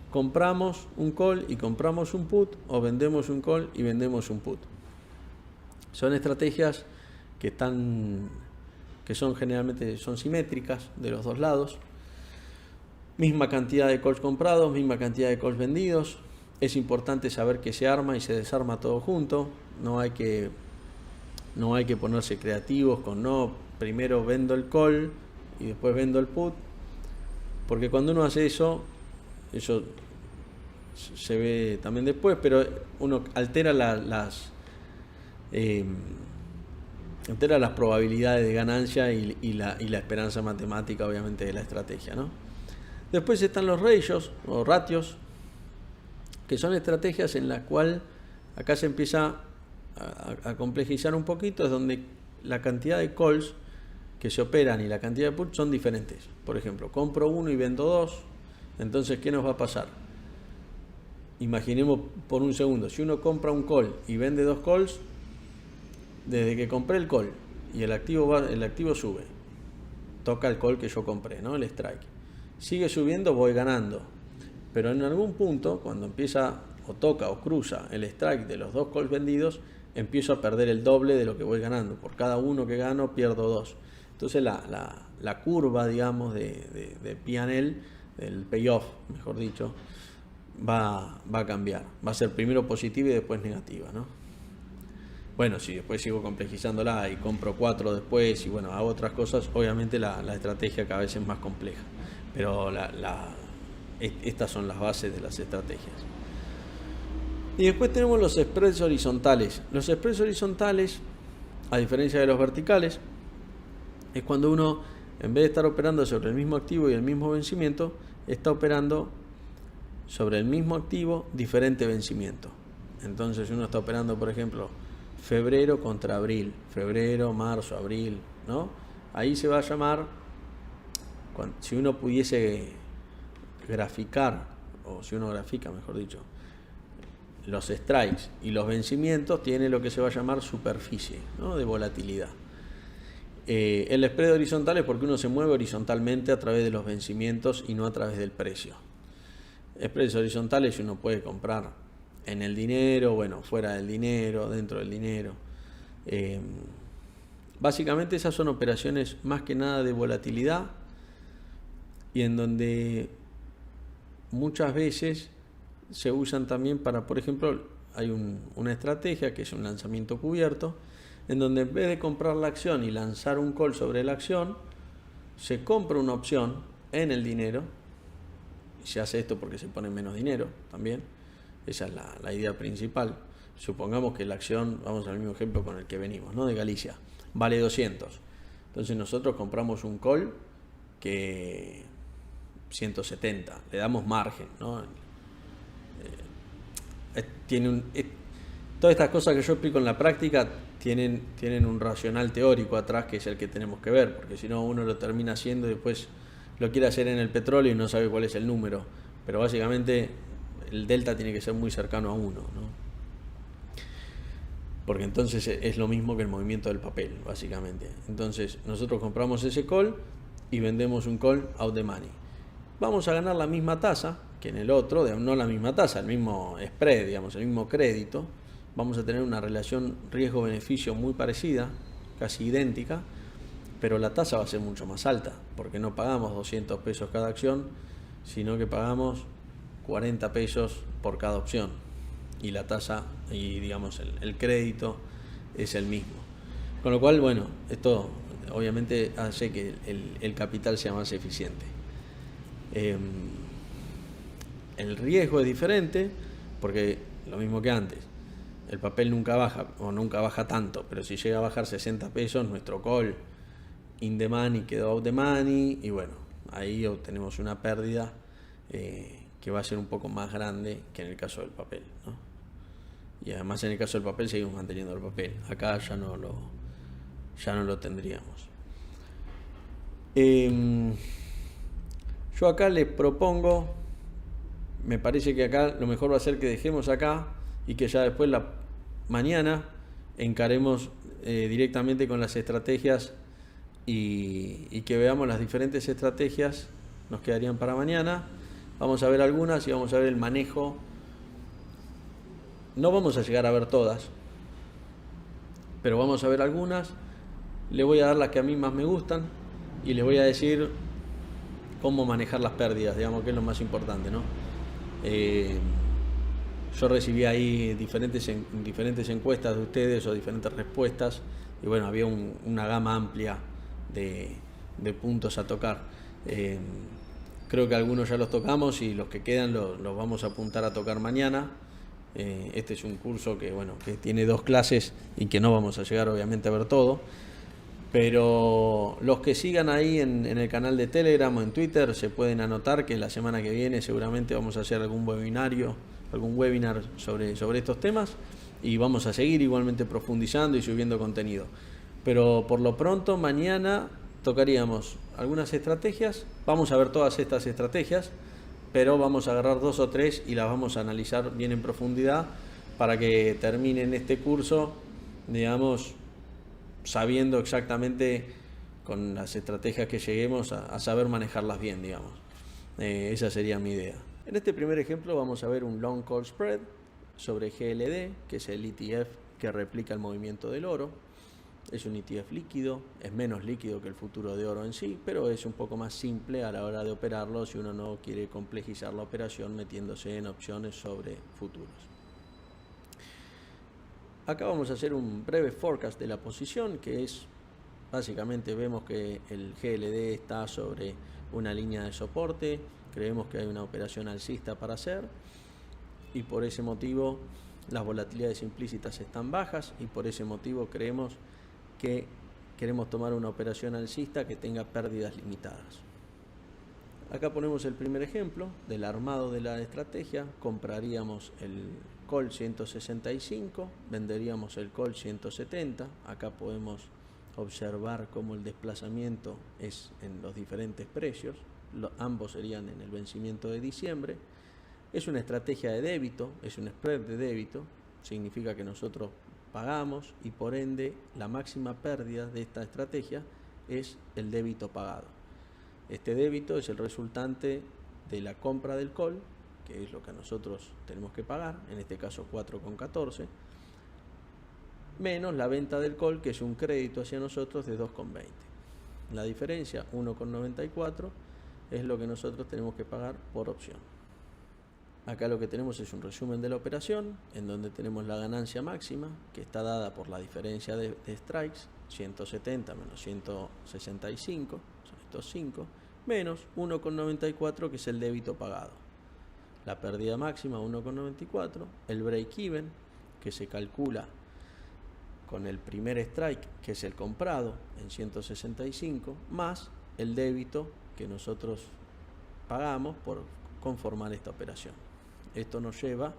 compramos un call y compramos un put, o vendemos un call y vendemos un put. Son estrategias que son generalmente simétricas de los dos lados. Misma cantidad de calls comprados, misma cantidad de calls vendidos. Es importante saber que se arma y se desarma todo junto. No hay que ponerse creativos con primero vendo el call y después vendo el put, porque cuando uno hace eso se ve también después, pero uno altera las probabilidades de ganancia y la esperanza matemática, obviamente, de la estrategia, ¿no? Después están los ratios o ratios, que son estrategias en las cuales acá se empieza a complejizar un poquito, es donde la cantidad de calls que se operan y la cantidad de puts son diferentes. Por ejemplo, compro uno y vendo dos, entonces ¿qué nos va a pasar? Imaginemos por un segundo, si uno compra un call y vende dos calls, desde que compré el call y el activo sube, toca el call que yo compré, ¿no? El strike. Sigue subiendo, voy ganando. Pero en algún punto, cuando empieza o toca o cruza el strike de los dos calls vendidos, empiezo a perder el doble de lo que voy ganando. Por cada uno que gano, pierdo dos. Entonces la curva, digamos, de P&L, del payoff, mejor dicho, va a cambiar. Va a ser primero positiva y después negativa, ¿no? Bueno, si después sigo complejizándola y compro 4 después y bueno, hago otras cosas, obviamente la estrategia cada vez es más compleja. Pero estas son las bases de las estrategias. Y después tenemos los spreads horizontales. Los spreads horizontales, a diferencia de los verticales, es cuando uno, en vez de estar operando sobre el mismo activo y el mismo vencimiento, está operando sobre el mismo activo, diferente vencimiento. Entonces uno está operando, por ejemplo, febrero contra abril, febrero, marzo, abril, ¿no? Ahí se va a llamar, si uno pudiese graficar, o si uno grafica, mejor dicho, los strikes y los vencimientos, tiene lo que se va a llamar superficie, ¿no? De volatilidad. El spread horizontal es porque uno se mueve horizontalmente a través de los vencimientos y no a través del precio. Spreads horizontales uno puede comprar en el dinero, bueno, fuera del dinero, dentro del dinero. Básicamente esas son operaciones más que nada de volatilidad y en donde muchas veces se usan también para, por ejemplo, hay una estrategia que es un lanzamiento cubierto, en donde en vez de comprar la acción y lanzar un call sobre la acción, se compra una opción en el dinero, y se hace esto porque se pone menos dinero también, esa es la idea principal. Supongamos que la acción, vamos al mismo ejemplo con el que venimos, ¿no? De Galicia, vale 200. Entonces nosotros compramos un call que 170, le damos margen, ¿no? Todas estas cosas que yo explico en la práctica tienen un racional teórico atrás que es el que tenemos que ver, porque si no uno lo termina haciendo y después lo quiere hacer en el petróleo y no sabe cuál es el número, pero básicamente el delta tiene que ser muy cercano a 1, ¿no? Porque entonces es lo mismo que el movimiento del papel, básicamente. Entonces nosotros compramos ese call y vendemos un call out the money. Vamos a ganar la misma tasa que en el otro, no la misma tasa, el mismo spread, digamos, el mismo crédito. Vamos a tener una relación riesgo-beneficio muy parecida, casi idéntica, pero la tasa va a ser mucho más alta, porque no pagamos 200 pesos cada acción, sino que pagamos 40 pesos por cada opción. Y la tasa, y digamos, el crédito es el mismo. Con lo cual, bueno, esto obviamente hace que el capital sea más eficiente. El riesgo es diferente, porque lo mismo que antes, el papel nunca baja, o nunca baja tanto, pero si llega a bajar 60 pesos, nuestro call in the money quedó out the money, y bueno, ahí obtenemos una pérdida que va a ser un poco más grande que en el caso del papel, ¿no? Y además en el caso del papel seguimos manteniendo el papel, acá ya no lo tendríamos. Yo acá les propongo, me parece que acá lo mejor va a ser que dejemos acá y que ya después mañana encaremos directamente con las estrategias y que veamos las diferentes estrategias, nos quedarían para mañana. Vamos a ver algunas y vamos a ver el manejo. No vamos a llegar a ver todas, pero vamos a ver algunas. Le voy a dar las que a mí más me gustan y les voy a decir cómo manejar las pérdidas, digamos, que es lo más importante, ¿no? Yo recibí ahí diferentes encuestas de ustedes o diferentes respuestas y bueno, había una gama amplia de puntos a tocar. Creo que algunos ya los tocamos y los que quedan los vamos a apuntar a tocar mañana. Este es un curso que tiene 2 clases y que no vamos a llegar obviamente a ver todo, pero los que sigan ahí en el canal de Telegram o en Twitter se pueden anotar que la semana que viene seguramente vamos a hacer algún webinar sobre estos temas y vamos a seguir igualmente profundizando y subiendo contenido. Pero por lo pronto mañana tocaríamos algunas estrategias, vamos a ver todas estas estrategias, pero vamos a agarrar 2 o 3 y las vamos a analizar bien en profundidad para que terminen este curso, digamos, sabiendo exactamente con las estrategias que lleguemos a saber manejarlas bien, digamos. Esa sería mi idea. En este primer ejemplo vamos a ver un long call spread sobre GLD, que es el ETF que replica el movimiento del oro. Es un ETF líquido, es menos líquido que el futuro de oro en sí, pero es un poco más simple a la hora de operarlo si uno no quiere complejizar la operación metiéndose en opciones sobre futuros. Acá vamos a hacer un breve forecast de la posición, que es básicamente vemos que el GLD está sobre una línea de soporte, creemos que hay una operación alcista para hacer y por ese motivo las volatilidades implícitas están bajas y por ese motivo creemos que queremos tomar una operación alcista que tenga pérdidas limitadas. Acá ponemos el primer ejemplo del armado de la estrategia. Compraríamos el call 165, venderíamos el call 170. Acá podemos observar cómo el desplazamiento es en los diferentes precios. Ambos serían en el vencimiento de diciembre. Es una estrategia de débito, es un spread de débito. Significa que nosotros pagamos y por ende la máxima pérdida de esta estrategia es el débito pagado. Este débito es el resultante de la compra del call, que es lo que nosotros tenemos que pagar, en este caso 4,14, menos la venta del call, que es un crédito hacia nosotros de 2,20. La diferencia, 1,94, es lo que nosotros tenemos que pagar por opción. Acá lo que tenemos es un resumen de la operación, en donde tenemos la ganancia máxima, que está dada por la diferencia de strikes, 170 menos 165, son estos 5, menos 1,94, que es el débito pagado. La pérdida máxima, 1,94, el break-even, que se calcula con el primer strike, que es el comprado, en 165, más el débito que nosotros pagamos por conformar esta operación. Esto nos lleva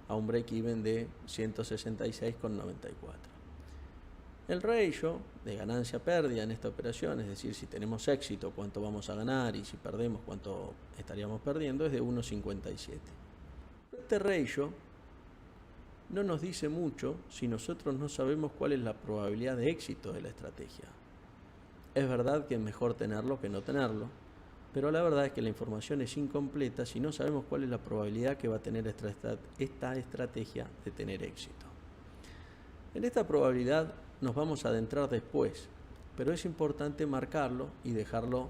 a un break-even de 166,94. El ratio de ganancia-pérdida en esta operación, es decir, si tenemos éxito, cuánto vamos a ganar, y si perdemos, cuánto estaríamos perdiendo, es de 1,57. Este ratio no nos dice mucho si nosotros no sabemos cuál es la probabilidad de éxito de la estrategia. Es verdad que es mejor tenerlo que no tenerlo, pero la verdad es que la información es incompleta si no sabemos cuál es la probabilidad que va a tener esta estrategia de tener éxito. En esta probabilidad nos vamos a adentrar después, pero es importante marcarlo y dejarlo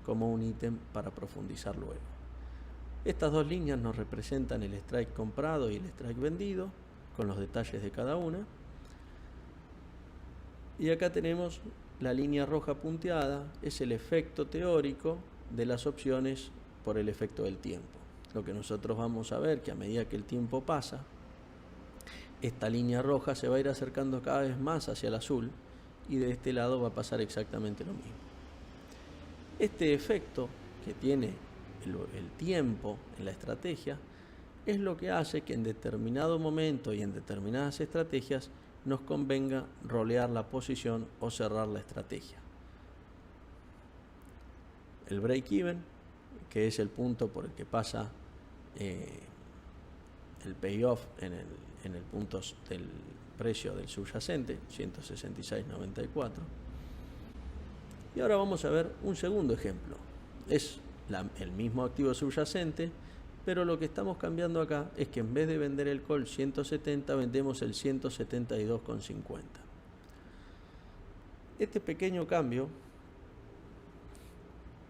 como un ítem para profundizar luego. Estas dos líneas nos representan el strike comprado y el strike vendido, con los detalles de cada una. Y acá tenemos la línea roja punteada, es el efecto teórico de las opciones por el efecto del tiempo. Lo que nosotros vamos a ver que a medida que el tiempo pasa, esta línea roja se va a ir acercando cada vez más hacia el azul, y de este lado va a pasar exactamente lo mismo. Este efecto que tiene el tiempo en la estrategia es lo que hace que en determinado momento y en determinadas estrategias nos convenga rolear la posición o cerrar la estrategia. El break-even, que es el punto por el que pasa el payoff en el punto del precio del subyacente, 166,94. Y ahora vamos a ver un segundo ejemplo. Es el mismo activo subyacente, pero lo que estamos cambiando acá es que en vez de vender el call 170, vendemos el 172,50. Este pequeño cambio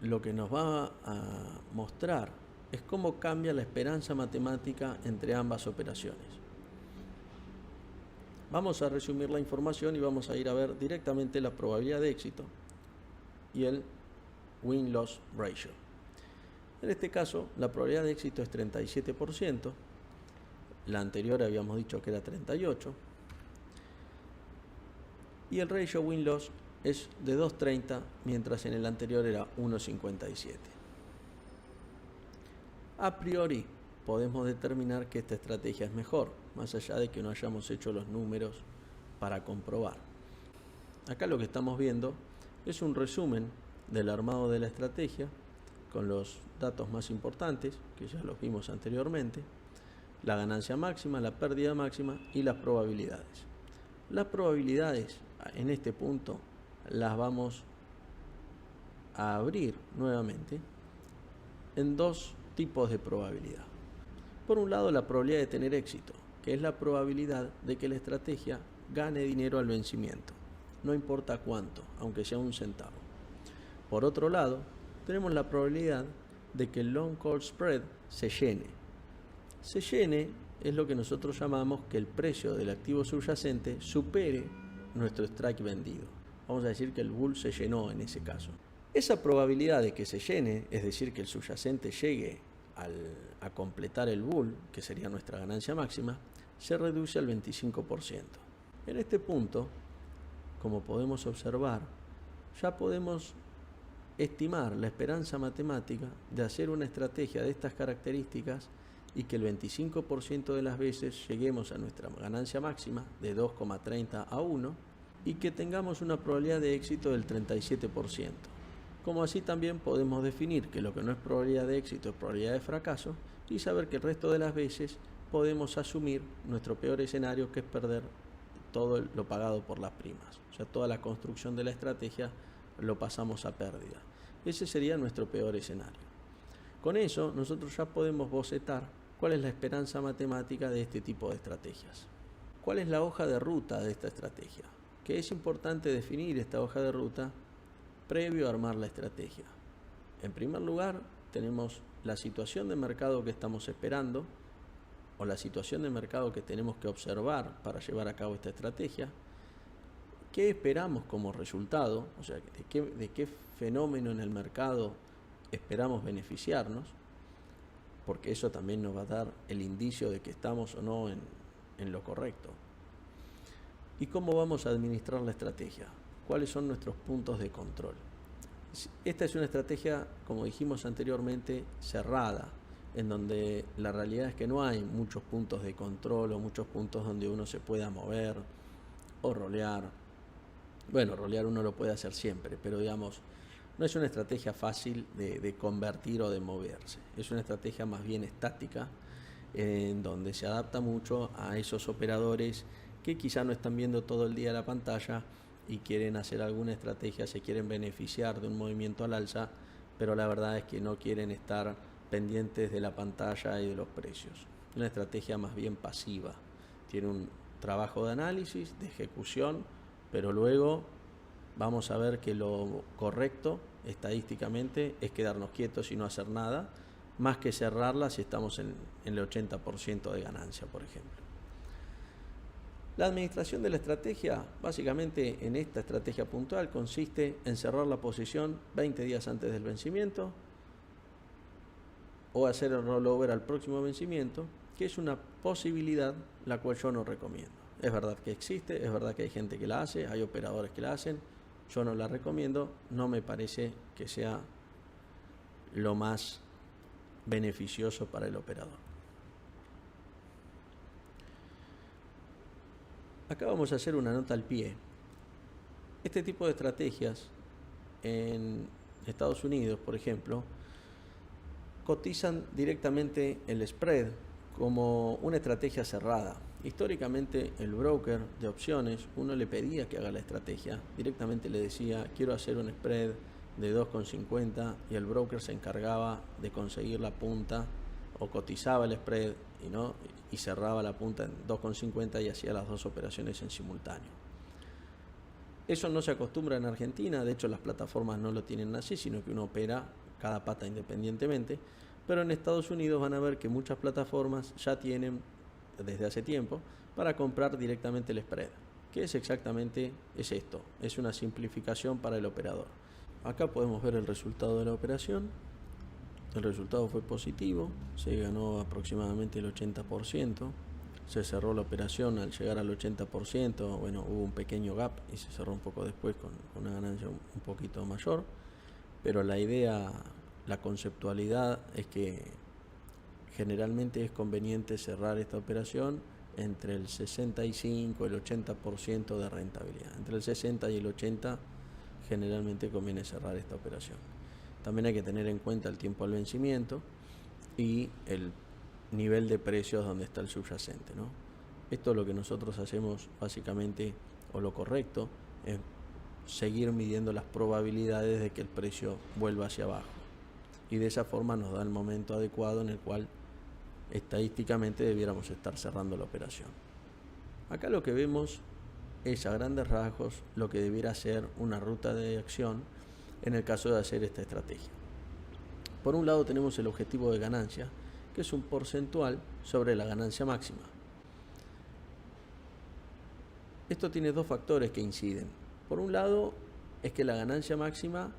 lo que nos va a mostrar es cómo cambia la esperanza matemática entre ambas operaciones. Vamos a resumir la información y vamos a ir a ver directamente la probabilidad de éxito y el win-loss ratio. En este caso, la probabilidad de éxito es 37%, la anterior habíamos dicho que era 38%, y el ratio win-loss es de 2,30, mientras en el anterior era 1,57. A priori podemos determinar que esta estrategia es mejor, más allá de que no hayamos hecho los números para comprobar. Acá lo que estamos viendo es un resumen del armado de la estrategia con los datos más importantes, que ya los vimos anteriormente, la ganancia máxima, la pérdida máxima y las probabilidades. Las probabilidades en este punto las vamos a abrir nuevamente en dos tipos de probabilidad. Por un lado, la probabilidad de tener éxito, que es la probabilidad de que la estrategia gane dinero al vencimiento, no importa cuánto, aunque sea un centavo. Por otro lado, tenemos la probabilidad de que el long call spread se llene. Se llene es lo que nosotros llamamos que el precio del activo subyacente supere nuestro strike vendido. Vamos a decir que el bull se llenó en ese caso. Esa probabilidad de que se llene, es decir, que el subyacente llegue a completar el bull, que sería nuestra ganancia máxima, se reduce al 25%. En este punto, como podemos observar, ya podemos estimar la esperanza matemática de hacer una estrategia de estas características y que el 25% de las veces lleguemos a nuestra ganancia máxima de 2,30 a 1 y que tengamos una probabilidad de éxito del 37%. Como así también podemos definir que lo que no es probabilidad de éxito es probabilidad de fracaso y saber que el resto de las veces podemos asumir nuestro peor escenario, que es perder todo lo pagado por las primas. O sea, toda la construcción de la estrategia lo pasamos a pérdida. Ese sería nuestro peor escenario. Con eso nosotros ya podemos bocetar cuál es la esperanza matemática de este tipo de estrategias. ¿Cuál es la hoja de ruta de esta estrategia? Que es importante definir esta hoja de ruta previo a armar la estrategia. En primer lugar, tenemos la situación de mercado que estamos esperando o la situación de mercado que tenemos que observar para llevar a cabo esta estrategia. ¿Qué esperamos como resultado? O sea, de qué fenómeno en el mercado esperamos beneficiarnos, porque eso también nos va a dar el indicio de que estamos o no en lo correcto. ¿Y cómo vamos a administrar la estrategia? ¿Cuáles son nuestros puntos de control? Esta es una estrategia, como dijimos anteriormente, cerrada, en donde la realidad es que no hay muchos puntos de control o muchos puntos donde uno se pueda mover o rolear. Bueno, rolear uno lo puede hacer siempre, pero digamos, no es una estrategia fácil de convertir o de moverse. Es una estrategia más bien estática, en donde se adapta mucho a esos operadores que quizá no están viendo todo el día la pantalla y quieren hacer alguna estrategia, se quieren beneficiar de un movimiento al alza, pero la verdad es que no quieren estar pendientes de la pantalla y de los precios. Una estrategia más bien pasiva. Tiene un trabajo de análisis, de ejecución, pero luego vamos a ver que lo correcto estadísticamente es quedarnos quietos y no hacer nada, más que cerrarla si estamos en el 80% de ganancia, por ejemplo. La administración de la estrategia, básicamente en esta estrategia puntual, consiste en cerrar la posición 20 días antes del vencimiento o hacer el rollover al próximo vencimiento, que es una posibilidad la cual yo no recomiendo. Es verdad que existe, es verdad que hay gente que la hace, hay operadores que la hacen, yo no la recomiendo, no me parece que sea lo más beneficioso para el operador. Acá vamos a hacer una nota al pie. Este tipo de estrategias en Estados Unidos, por ejemplo, cotizan directamente el spread como una estrategia cerrada. Históricamente el broker de opciones, uno le pedía que haga la estrategia, directamente le decía quiero hacer un spread de 2,50 y el broker se encargaba de conseguir la punta o cotizaba el spread y cerraba la punta en 2,50 y hacía las dos operaciones en simultáneo. Eso no se acostumbra en Argentina, de hecho las plataformas no lo tienen así, sino que uno opera cada pata independientemente, pero en Estados Unidos van a ver que muchas plataformas ya tienen desde hace tiempo para comprar directamente el spread, que es exactamente esto, es una simplificación para el operador. Acá podemos ver el resultado de la operación. El resultado fue positivo, se ganó aproximadamente el 80%, se cerró la operación al llegar al 80%, bueno, hubo un pequeño gap y se cerró un poco después con una ganancia un poquito mayor, pero la idea, la conceptualidad es que generalmente es conveniente cerrar esta operación entre el 65 y el 80% de rentabilidad. Entre el 60 y el 80 generalmente conviene cerrar esta operación. También hay que tener en cuenta el tiempo al vencimiento y el nivel de precios donde está el subyacente, ¿no? Esto es lo que nosotros hacemos básicamente, o lo correcto, es seguir midiendo las probabilidades de que el precio vuelva hacia abajo. Y de esa forma nos da el momento adecuado en el cual estadísticamente debiéramos estar cerrando la operación. Acá lo que vemos es a grandes rasgos lo que debiera ser una ruta de acción en el caso de hacer esta estrategia. Por un lado tenemos el objetivo de ganancia, que es un porcentual sobre la ganancia máxima. Esto tiene dos factores que inciden. Por un lado es que la ganancia máxima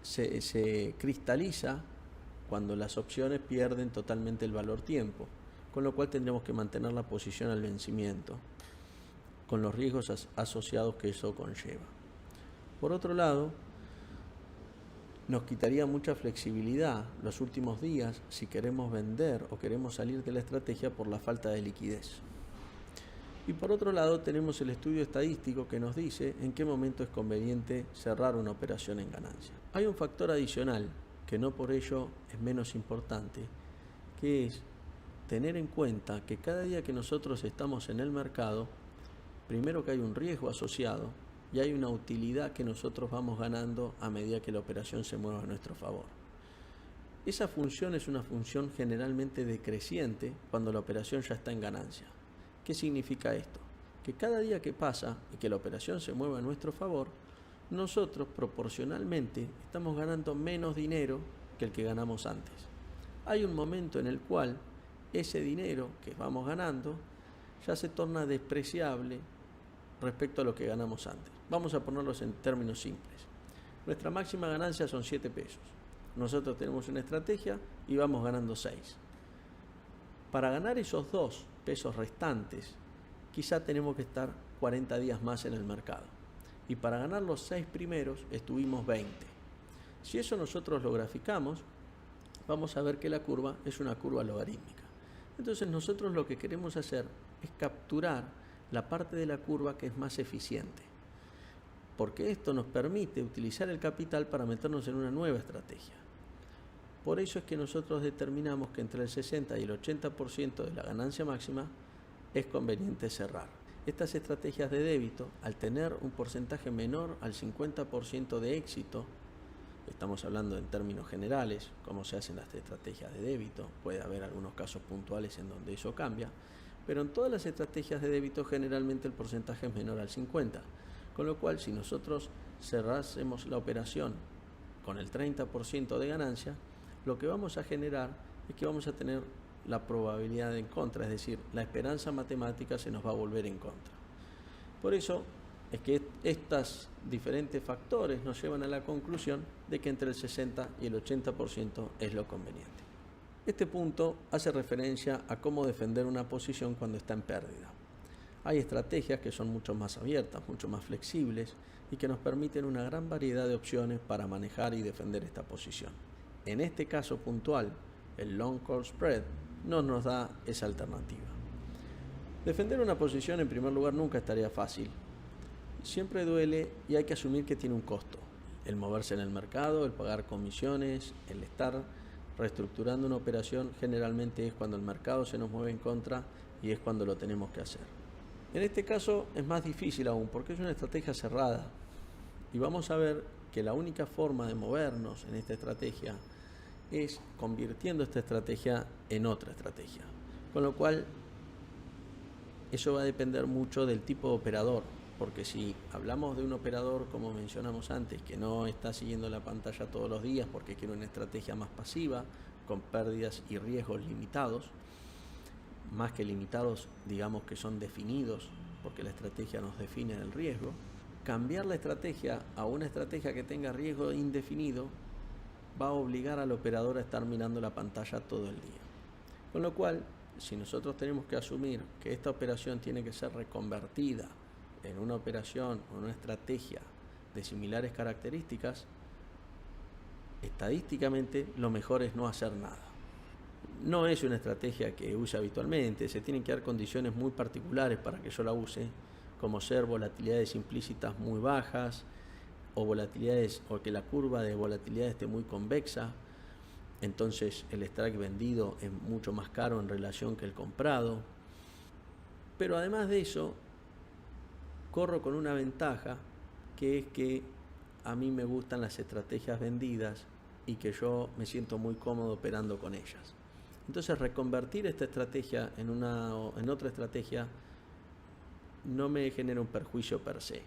se cristaliza cuando las opciones pierden totalmente el valor tiempo, con lo cual tendremos que mantener la posición al vencimiento, con los riesgos asociados que eso conlleva. Por otro lado, nos quitaría mucha flexibilidad los últimos días si queremos vender o queremos salir de la estrategia por la falta de liquidez. Y por otro lado tenemos el estudio estadístico que nos dice en qué momento es conveniente cerrar una operación en ganancia. Hay un factor adicional que no por ello es menos importante, que es tener en cuenta que cada día que nosotros estamos en el mercado, primero que hay un riesgo asociado y hay una utilidad que nosotros vamos ganando a medida que la operación se mueva a nuestro favor. Esa función es una función generalmente decreciente cuando la operación ya está en ganancia. ¿Qué significa esto? Que cada día que pasa y que la operación se mueva a nuestro favor, nosotros proporcionalmente estamos ganando menos dinero que el que ganamos antes. Hay un momento en el cual ese dinero que vamos ganando ya se torna despreciable respecto a lo que ganamos antes. Vamos a ponerlos en términos simples. Nuestra máxima ganancia son 7 pesos. Nosotros tenemos una estrategia y vamos ganando 6. Para ganar esos 2 pesos restantes, quizá tenemos que estar 40 días más en el mercado. Y para ganar los 6 primeros estuvimos 20. Si eso nosotros lo graficamos, vamos a ver que la curva es una curva logarítmica. Entonces nosotros lo que queremos hacer es capturar la parte de la curva que es más eficiente, porque esto nos permite utilizar el capital para meternos en una nueva estrategia. Por eso es que nosotros determinamos que entre el 60 y el 80% de la ganancia máxima es conveniente cerrar. Estas estrategias de débito, al tener un porcentaje menor al 50% de éxito, estamos hablando en términos generales, cómo se hacen las estrategias de débito, puede haber algunos casos puntuales en donde eso cambia, pero en todas las estrategias de débito generalmente el porcentaje es menor al 50%, con lo cual si nosotros cerrásemos la operación con el 30% de ganancia, lo que vamos a generar es que vamos a tener la probabilidad en contra, es decir, la esperanza matemática se nos va a volver en contra. Por eso es que estos diferentes factores nos llevan a la conclusión de que entre el 60 y el 80% es lo conveniente. Este punto hace referencia a cómo defender una posición cuando está en pérdida. Hay estrategias que son mucho más abiertas, mucho más flexibles y que nos permiten una gran variedad de opciones para manejar y defender esta posición. En este caso puntual, el long call spread no nos da esa alternativa. Defender una posición en primer lugar nunca estaría fácil. Siempre duele y hay que asumir que tiene un costo. El moverse en el mercado, el pagar comisiones, el estar reestructurando una operación generalmente es cuando el mercado se nos mueve en contra y es cuando lo tenemos que hacer. En este caso es más difícil aún porque es una estrategia cerrada y vamos a ver que la única forma de movernos en esta estrategia es convirtiendo esta estrategia en otra estrategia, con lo cual eso va a depender mucho del tipo de operador, porque si hablamos de un operador como mencionamos antes que no está siguiendo la pantalla todos los días porque quiere una estrategia más pasiva con pérdidas y riesgos limitados, más que limitados digamos que son definidos porque la estrategia nos define el riesgo, cambiar la estrategia a una estrategia que tenga riesgo indefinido va a obligar al operador a estar mirando la pantalla todo el día. Con lo cual, si nosotros tenemos que asumir que esta operación tiene que ser reconvertida en una operación o una estrategia de similares características, estadísticamente lo mejor es no hacer nada. No es una estrategia que use habitualmente, se tienen que dar condiciones muy particulares para que yo la use, como ser volatilidades implícitas muy bajas, o volatilidades, o que la curva de volatilidad esté muy convexa, entonces el strike vendido es mucho más caro en relación que el comprado. Pero además de eso, corro con una ventaja, que es que a mí me gustan las estrategias vendidas y que yo me siento muy cómodo operando con ellas. Entonces reconvertir esta estrategia en otra estrategia no me genera un perjuicio per se.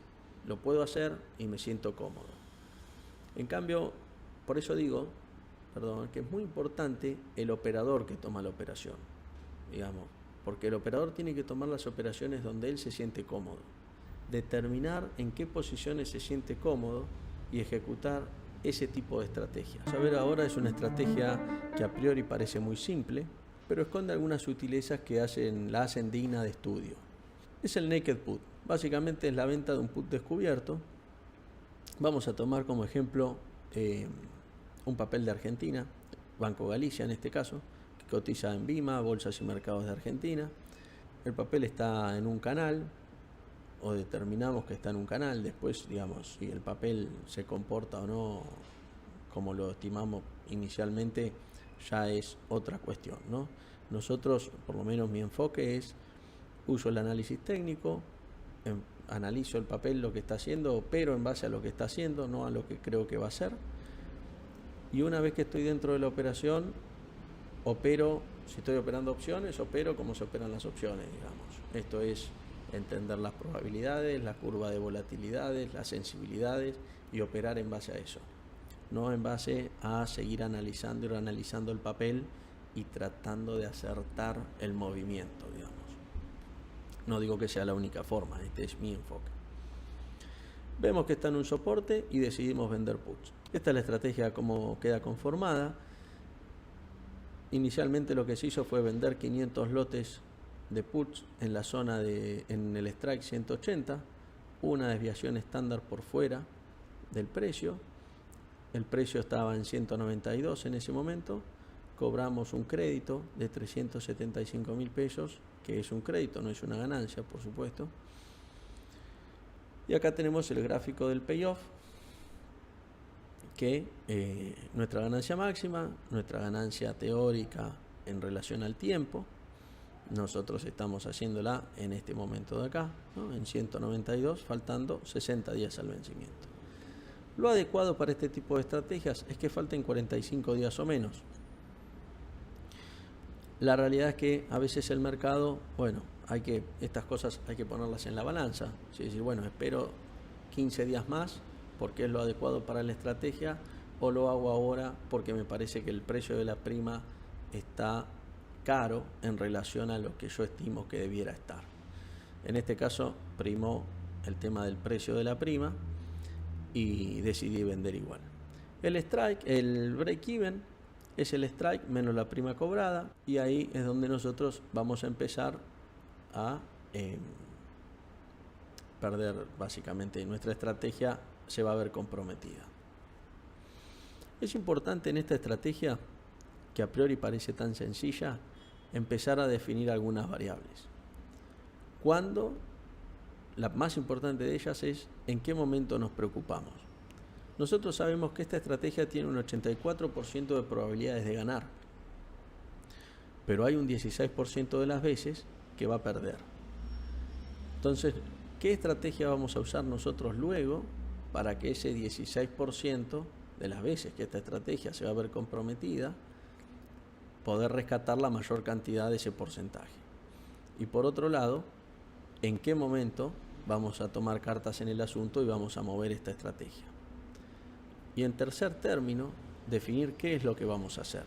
Lo puedo hacer y me siento cómodo. En cambio, por eso digo, que es muy importante el operador que toma la operación, digamos, porque el operador tiene que tomar las operaciones donde él se siente cómodo, determinar en qué posiciones se siente cómodo y ejecutar ese tipo de estrategia. Vamos a ver ahora es una estrategia que a priori parece muy simple, pero esconde algunas sutilezas que la hacen digna de estudio. Es el naked put. Básicamente es la venta de un put descubierto. Vamos a tomar como ejemplo un papel de Argentina, Banco Galicia en este caso, que cotiza en BIMA, Bolsas y Mercados de Argentina. El papel está en un canal, o determinamos que está en un canal. Después, digamos, si el papel se comporta o no como lo estimamos inicialmente, ya es otra cuestión, ¿no? Nosotros, por lo menos mi enfoque es, uso el análisis técnico, analizo el papel, lo que está haciendo, opero en base a lo que está haciendo, no a lo que creo que va a hacer. Y una vez que estoy dentro de la operación, opero, si estoy operando opciones, opero como se operan las opciones, digamos. Esto es entender las probabilidades, la curva de volatilidades, las sensibilidades y operar en base a eso. No en base a seguir analizando y reanalizando el papel y tratando de acertar el movimiento, digamos. No digo que sea la única forma, este es mi enfoque. Vemos que está en un soporte y decidimos vender puts. Esta es la estrategia como queda conformada. Inicialmente lo que se hizo fue vender 500 lotes de puts en la zona en el strike 180, una desviación estándar por fuera del precio. El precio estaba en 192 en ese momento. Cobramos un crédito de 375.000 pesos, que es un crédito, no es una ganancia, por supuesto. Y acá tenemos el gráfico del payoff, que nuestra ganancia máxima, nuestra ganancia teórica en relación al tiempo. Nosotros estamos haciéndola en este momento de acá, ¿no? En 192, faltando 60 días al vencimiento. Lo adecuado para este tipo de estrategias es que falten 45 días o menos. La realidad es que a veces el mercado, estas cosas hay que ponerlas en la balanza. Es decir, espero 15 días más porque es lo adecuado para la estrategia, o lo hago ahora porque me parece que el precio de la prima está caro en relación a lo que yo estimo que debiera estar. En este caso primó el tema del precio de la prima y decidí vender igual. El strike, el break-even, es el strike menos la prima cobrada, y ahí es donde nosotros vamos a empezar a perder. Básicamente nuestra estrategia se va a ver comprometida. Es importante en esta estrategia, que a priori parece tan sencilla, empezar a definir algunas variables. Cuando la más importante de ellas es en qué momento nos preocupamos. Nosotros sabemos que esta estrategia tiene un 84% de probabilidades de ganar, pero hay un 16% de las veces que va a perder. Entonces, ¿qué estrategia vamos a usar nosotros luego para que ese 16% de las veces que esta estrategia se va a ver comprometida, poder rescatar la mayor cantidad de ese porcentaje? Y por otro lado, ¿en qué momento vamos a tomar cartas en el asunto y vamos a mover esta estrategia? Y en tercer término, definir qué es lo que vamos a hacer.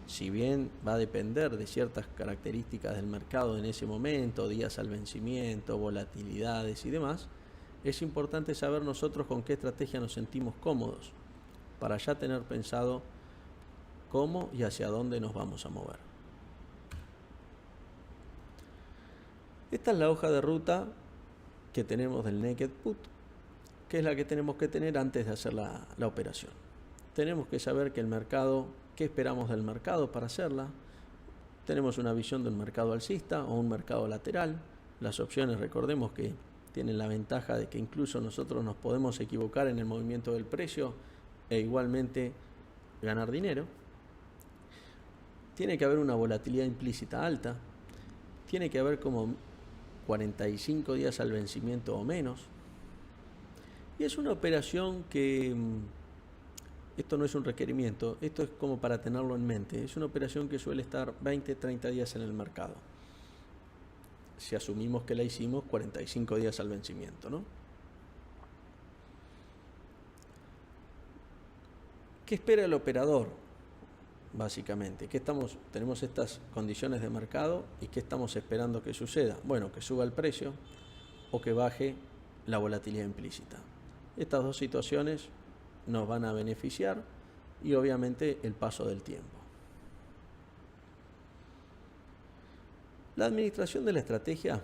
Si bien va a depender de ciertas características del mercado en ese momento, días al vencimiento, volatilidades y demás, es importante saber nosotros con qué estrategia nos sentimos cómodos, para ya tener pensado cómo y hacia dónde nos vamos a mover. Esta es la hoja de ruta que tenemos del Naked Put, que es la que tenemos que tener antes de hacer la operación. Tenemos que saber que el mercado, qué esperamos del mercado para hacerla. Tenemos una visión de un mercado alcista o un mercado lateral. Las opciones, recordemos que tienen la ventaja de que incluso nosotros nos podemos equivocar en el movimiento del precio e igualmente ganar dinero. Tiene que haber una volatilidad implícita alta. Tiene que haber como 45 días al vencimiento o menos. Y es una operación que, esto no es un requerimiento, esto es como para tenerlo en mente, es una operación que suele estar 20-30 días en el mercado. Si asumimos que la hicimos 45 días al vencimiento, ¿no? ¿Qué espera el operador? Básicamente, tenemos estas condiciones de mercado y ¿qué estamos esperando que suceda? Bueno, que suba el precio o que baje la volatilidad implícita. Estas dos situaciones nos van a beneficiar y obviamente el paso del tiempo. La administración de la estrategia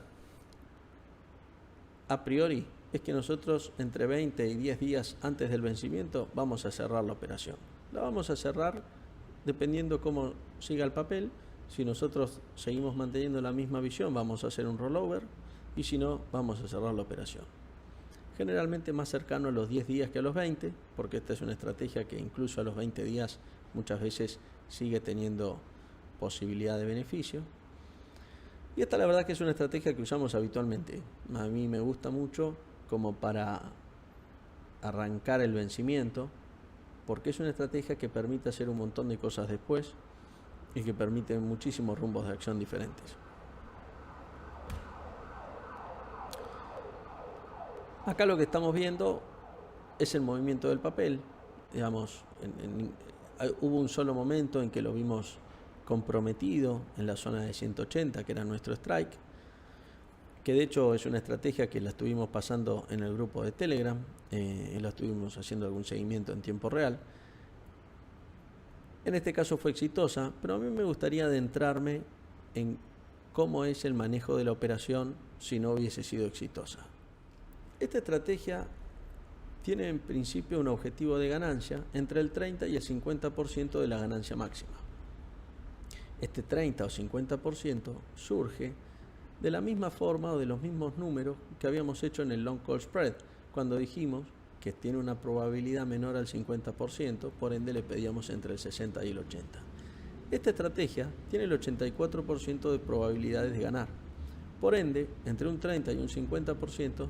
a priori es que nosotros entre 20 y 10 días antes del vencimiento vamos a cerrar la operación. La vamos a cerrar dependiendo cómo siga el papel. Si nosotros seguimos manteniendo la misma visión, vamos a hacer un rollover, y si no, vamos a cerrar la operación. Generalmente más cercano a los 10 días que a los 20, porque esta es una estrategia que incluso a los 20 días muchas veces sigue teniendo posibilidad de beneficio. Y esta la verdad que es una estrategia que usamos habitualmente. A mí me gusta mucho como para arrancar el vencimiento, porque es una estrategia que permite hacer un montón de cosas después y que permite muchísimos rumbos de acción diferentes. Acá lo que estamos viendo es el movimiento del papel. Digamos, hubo un solo momento en que lo vimos comprometido en la zona de 180, que era nuestro strike, que de hecho es una estrategia que la estuvimos pasando en el grupo de Telegram, la estuvimos haciendo algún seguimiento en tiempo real. En este caso fue exitosa, pero a mí me gustaría adentrarme en cómo es el manejo de la operación si no hubiese sido exitosa. Esta estrategia tiene en principio un objetivo de ganancia entre el 30 y el 50% de la ganancia máxima. Este 30 o 50% surge de la misma forma o de los mismos números que habíamos hecho en el long call spread, cuando dijimos que tiene una probabilidad menor al 50%, por ende le pedíamos entre el 60 y el 80. Esta estrategia tiene el 84% de probabilidades de ganar. Por ende, entre un 30 y un 50%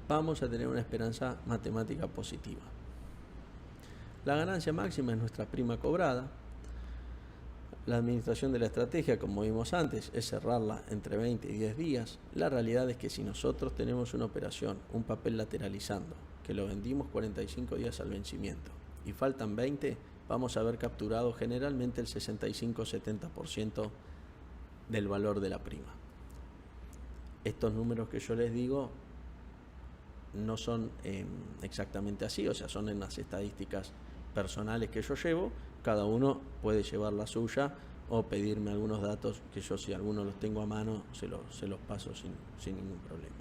vamos a tener una esperanza matemática positiva. La ganancia máxima es nuestra prima cobrada. La administración de la estrategia, como vimos antes, es cerrarla entre 20 y 10 días. La realidad es que si nosotros tenemos una operación, un papel lateralizando, que lo vendimos 45 días al vencimiento y faltan 20, vamos a haber capturado generalmente el 65-70% del valor de la prima. Estos números que yo les digo no son exactamente así, o sea, son en las estadísticas personales que yo llevo. Cada uno puede llevar la suya o pedirme algunos datos que yo, si alguno los tengo a mano, se los paso sin ningún problema.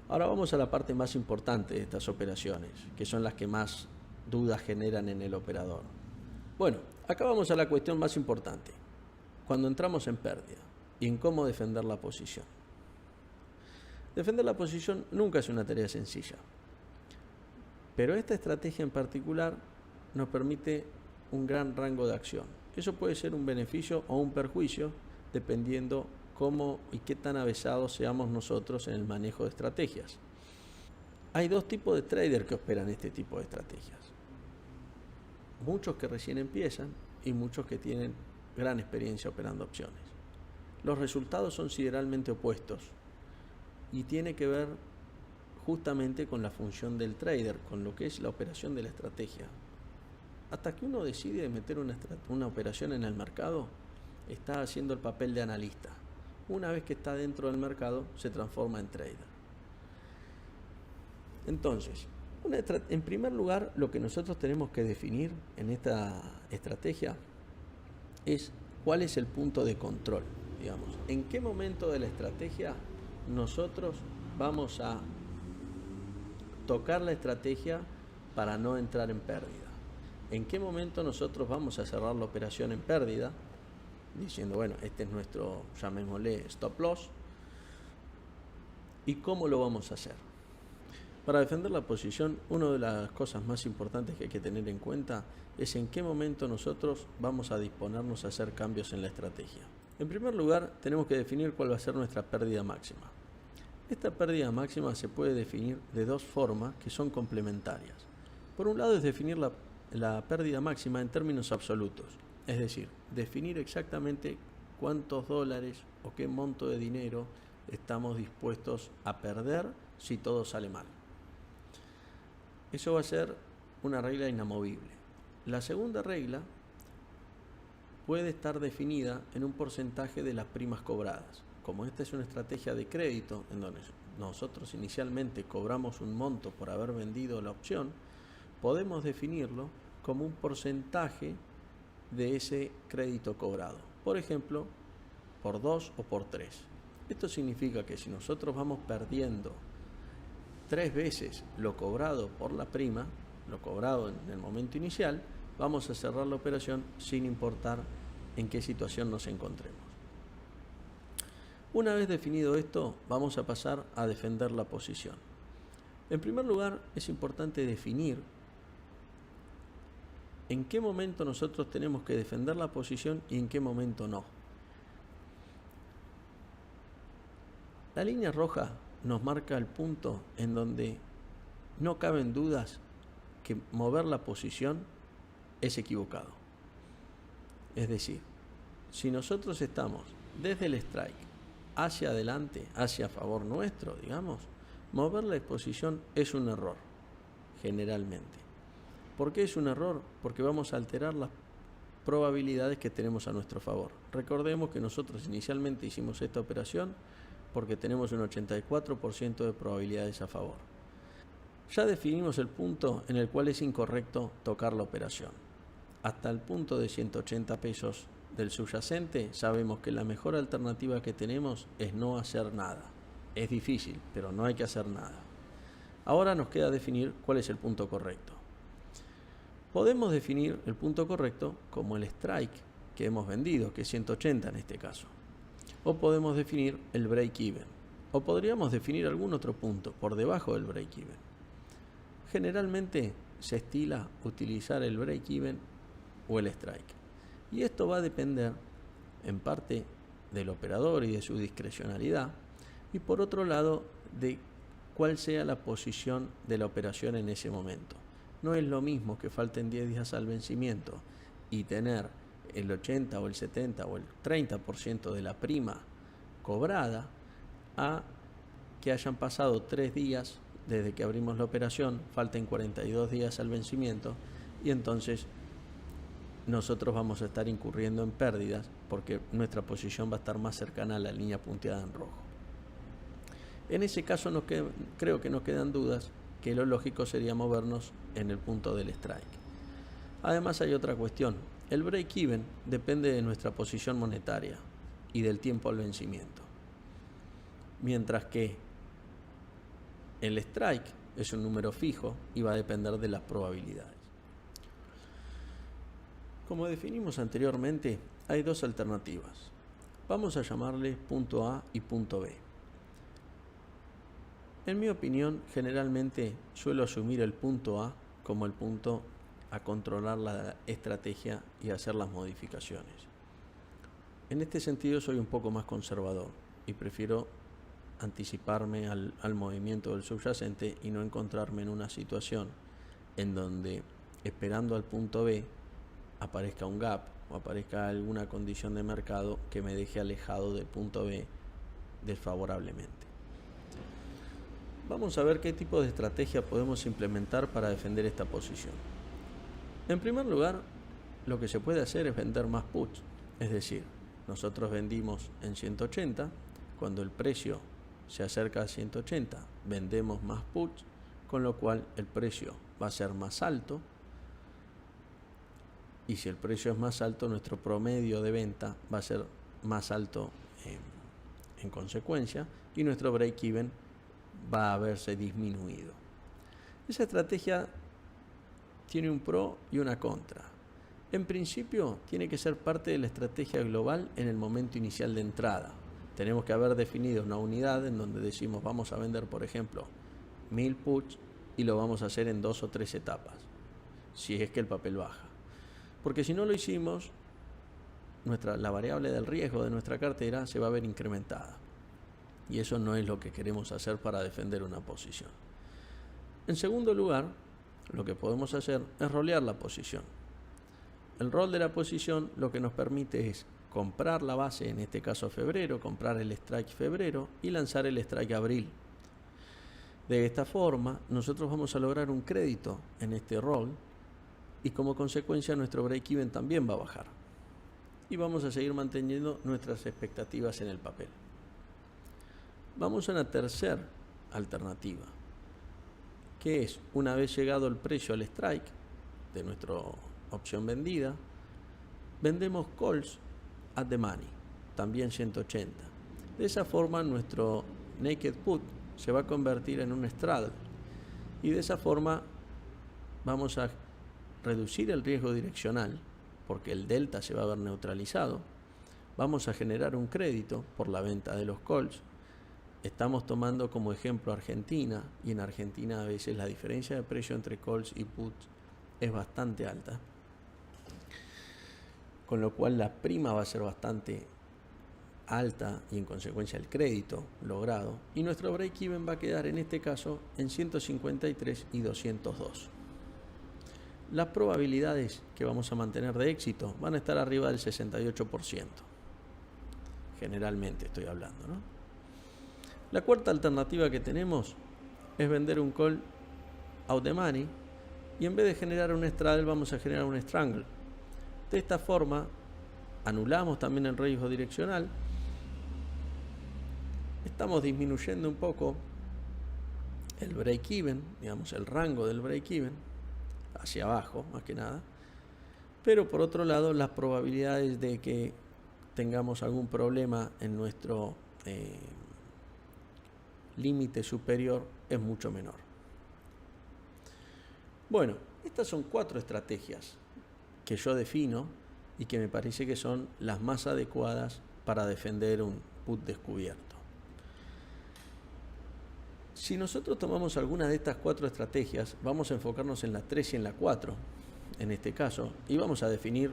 Ahora vamos a la parte más importante de estas operaciones, que son las que más dudas generan en el operador. Bueno, acá vamos a la cuestión más importante, cuando entramos en pérdida y en cómo defender la posición. Defender la posición nunca es una tarea sencilla, pero esta estrategia en particular nos permite un gran rango de acción. Eso puede ser un beneficio o un perjuicio dependiendo cómo y qué tan avesados seamos nosotros en el manejo de estrategias. Hay dos tipos de traders que operan este tipo de estrategias. Muchos que recién empiezan y muchos que tienen gran experiencia operando opciones. Los resultados son sideralmente opuestos y tiene que ver justamente con la función del trader, con lo que es la operación de la estrategia. Hasta que uno decide meter una operación en el mercado, está haciendo el papel de analista. Una vez que está dentro del mercado, se transforma en trader. Entonces, en primer lugar, lo que nosotros tenemos que definir en esta estrategia es cuál es el punto de control, digamos. En qué momento de la estrategia nosotros vamos a tocar la estrategia para no entrar en pérdida. ¿En qué momento nosotros vamos a cerrar la operación en pérdida? Diciendo, bueno, este es nuestro, llamémosle, stop loss. ¿Y cómo lo vamos a hacer? Para defender la posición, una de las cosas más importantes que hay que tener en cuenta es en qué momento nosotros vamos a disponernos a hacer cambios en la estrategia. En primer lugar, tenemos que definir cuál va a ser nuestra pérdida máxima. Esta pérdida máxima se puede definir de dos formas que son complementarias. Por un lado es definir la pérdida máxima en términos absolutos, es decir, definir exactamente cuántos dólares o qué monto de dinero estamos dispuestos a perder si todo sale mal. Eso va a ser una regla inamovible. La segunda regla puede estar definida en un porcentaje de las primas cobradas. Como esta es una estrategia de crédito en donde nosotros inicialmente cobramos un monto por haber vendido la opción, podemos definirlo como un porcentaje de ese crédito cobrado. Por ejemplo, por 2 o por 3. Esto significa que si nosotros vamos perdiendo 3 veces lo cobrado por la prima, lo cobrado en el momento inicial, vamos a cerrar la operación sin importar en qué situación nos encontremos. Una vez definido esto, vamos a pasar a defender la posición. En primer lugar, es importante definir en qué momento nosotros tenemos que defender la posición y en qué momento no. La línea roja nos marca el punto en donde no caben dudas que mover la posición es equivocado. Es decir, si nosotros estamos desde el strike hacia adelante, hacia favor nuestro, digamos, Mover la exposición es un error, generalmente. ¿Por qué es un error? Porque vamos a alterar las probabilidades que tenemos a nuestro favor. Recordemos que nosotros inicialmente hicimos esta operación porque tenemos un 84% de probabilidades a favor. Ya definimos el punto en el cual es incorrecto tocar la operación. Hasta el punto de 180 pesos del subyacente sabemos que la mejor alternativa que tenemos es no hacer nada. Es difícil, pero no hay que hacer nada. Ahora nos queda definir cuál es el punto correcto. Podemos definir el punto correcto como el strike que hemos vendido, que es 180 en este caso. O podemos definir el break-even. O podríamos definir algún otro punto por debajo del break-even. Generalmente se estila utilizar el break-even o el strike. Y esto va a depender en parte del operador y de su discrecionalidad. Y por otro lado, de cuál sea la posición de la operación en ese momento. No es lo mismo que falten 10 días al vencimiento y tener el 80 o el 70 o el 30% de la prima cobrada a que hayan pasado 3 días desde que abrimos la operación, falten 42 días al vencimiento y entonces nosotros vamos a estar incurriendo en pérdidas porque nuestra posición va a estar más cercana a la línea punteada en rojo. En ese caso creo que no quedan dudas que lo lógico sería movernos en el punto del strike. Además hay otra cuestión. El break-even depende de nuestra posición monetaria y del tiempo al vencimiento. Mientras que el strike es un número fijo y va a depender de las probabilidades. Como definimos anteriormente, hay dos alternativas. Vamos a llamarle punto A y punto B. En mi opinión, generalmente suelo asumir el punto A como el punto a controlar la estrategia y hacer las modificaciones. En este sentido soy un poco más conservador y prefiero anticiparme al movimiento del subyacente y no encontrarme en una situación en donde, esperando al punto B, aparezca un gap o aparezca alguna condición de mercado que me deje alejado del punto B desfavorablemente. Vamos a ver qué tipo de estrategia podemos implementar para defender esta posición. En primer lugar, lo que se puede hacer es vender más puts, es decir, nosotros vendimos en 180, cuando el precio se acerca a 180, vendemos más puts, con lo cual el precio va a ser más alto, y si el precio es más alto, nuestro promedio de venta va a ser más alto en consecuencia, y nuestro break-even va a haberse disminuido. Esa estrategia tiene un pro y una contra. En principio, tiene que ser parte de la estrategia global en el momento inicial de entrada. Tenemos que haber definido una unidad en donde decimos vamos a vender, por ejemplo, 1000 puts y lo vamos a hacer en 2 o 3 etapas, si es que el papel baja. Porque si no lo hicimos, la variable del riesgo de nuestra cartera se va a ver incrementada. Y eso no es lo que queremos hacer para defender una posición. En segundo lugar, lo que podemos hacer es rolear la posición. El rol de la posición lo que nos permite es comprar la base, en este caso febrero, comprar el strike febrero y lanzar el strike abril. De esta forma, nosotros vamos a lograr un crédito en este rol y como consecuencia nuestro break-even también va a bajar. Y vamos a seguir manteniendo nuestras expectativas en el papel. Vamos a una tercera alternativa, que es, una vez llegado el precio al strike de nuestra opción vendida, vendemos calls at the money, también 180. De esa forma nuestro naked put se va a convertir en un straddle y de esa forma vamos a reducir el riesgo direccional porque el delta se va a ver neutralizado. Vamos a generar un crédito por la venta de los calls. Estamos tomando como ejemplo Argentina, y en Argentina a veces la diferencia de precio entre calls y puts es bastante alta, con lo cual la prima va a ser bastante alta y en consecuencia el crédito logrado, y nuestro break-even va a quedar en este caso en 153 y 202. Las probabilidades que vamos a mantener de éxito van a estar arriba del 68%, generalmente estoy hablando, ¿no? La cuarta alternativa que tenemos es vender un call out the money y en vez de generar un straddle vamos a generar un strangle. De esta forma anulamos también el riesgo direccional, estamos disminuyendo un poco el break-even, digamos el rango del break-even, hacia abajo más que nada, pero por otro lado las probabilidades de que tengamos algún problema en nuestro límite superior es mucho menor. Bueno, estas son 4 estrategias que yo defino y que me parece que son las más adecuadas para defender un put descubierto. Si nosotros tomamos alguna de estas 4 estrategias, vamos a enfocarnos en la 3 y en la 4, en este caso, y vamos a definir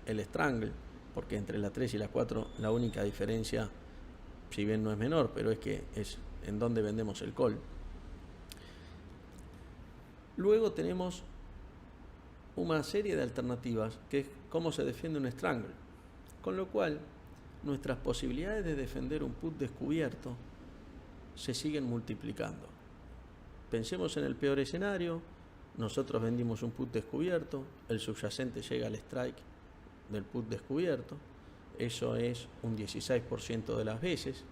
el strangle, porque entre la 3 y la 4 la única diferencia, si bien no es menor, pero es que es en donde vendemos el call. Luego tenemos una serie de alternativas que es cómo se defiende un strangle, con lo cual nuestras posibilidades de defender un put descubierto se siguen multiplicando. Pensemos en el peor escenario, nosotros vendimos un put descubierto, el subyacente llega al strike del put descubierto, eso es un 16% de las veces.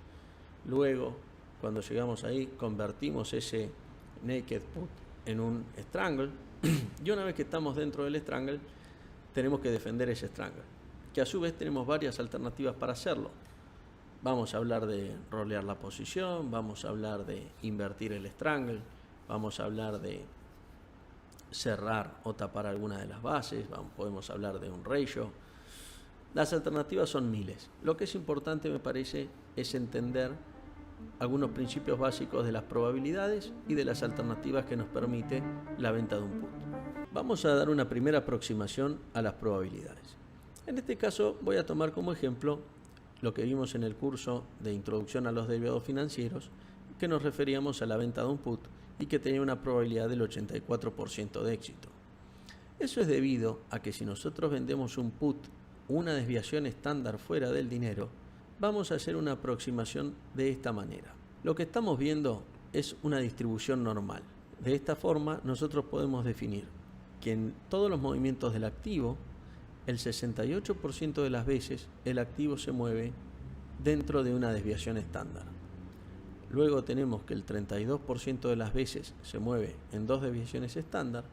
Luego, cuando llegamos ahí, convertimos ese naked put en un strangle y una vez que estamos dentro del strangle, tenemos que defender ese strangle, que a su vez tenemos varias alternativas para hacerlo. Vamos a hablar de rolear la posición, vamos a hablar de invertir el strangle, vamos a hablar de cerrar o tapar alguna de las bases, podemos hablar de un ratio. Las alternativas son miles. Lo que es importante, me parece, es entender algunos principios básicos de las probabilidades y de las alternativas que nos permite la venta de un put. Vamos a dar una primera aproximación a las probabilidades. En este caso voy a tomar como ejemplo lo que vimos en el curso de Introducción a los Derivados Financieros, que nos referíamos a la venta de un put y que tenía una probabilidad del 84% de éxito. Eso es debido a que si nosotros vendemos un put, una desviación estándar fuera del dinero, vamos a hacer una aproximación de esta manera. Lo que estamos viendo es una distribución normal. De esta forma nosotros podemos definir que en todos los movimientos del activo, el 68% de las veces el activo se mueve dentro de una desviación estándar. Luego tenemos que el 32% de las veces se mueve en 2 desviaciones estándar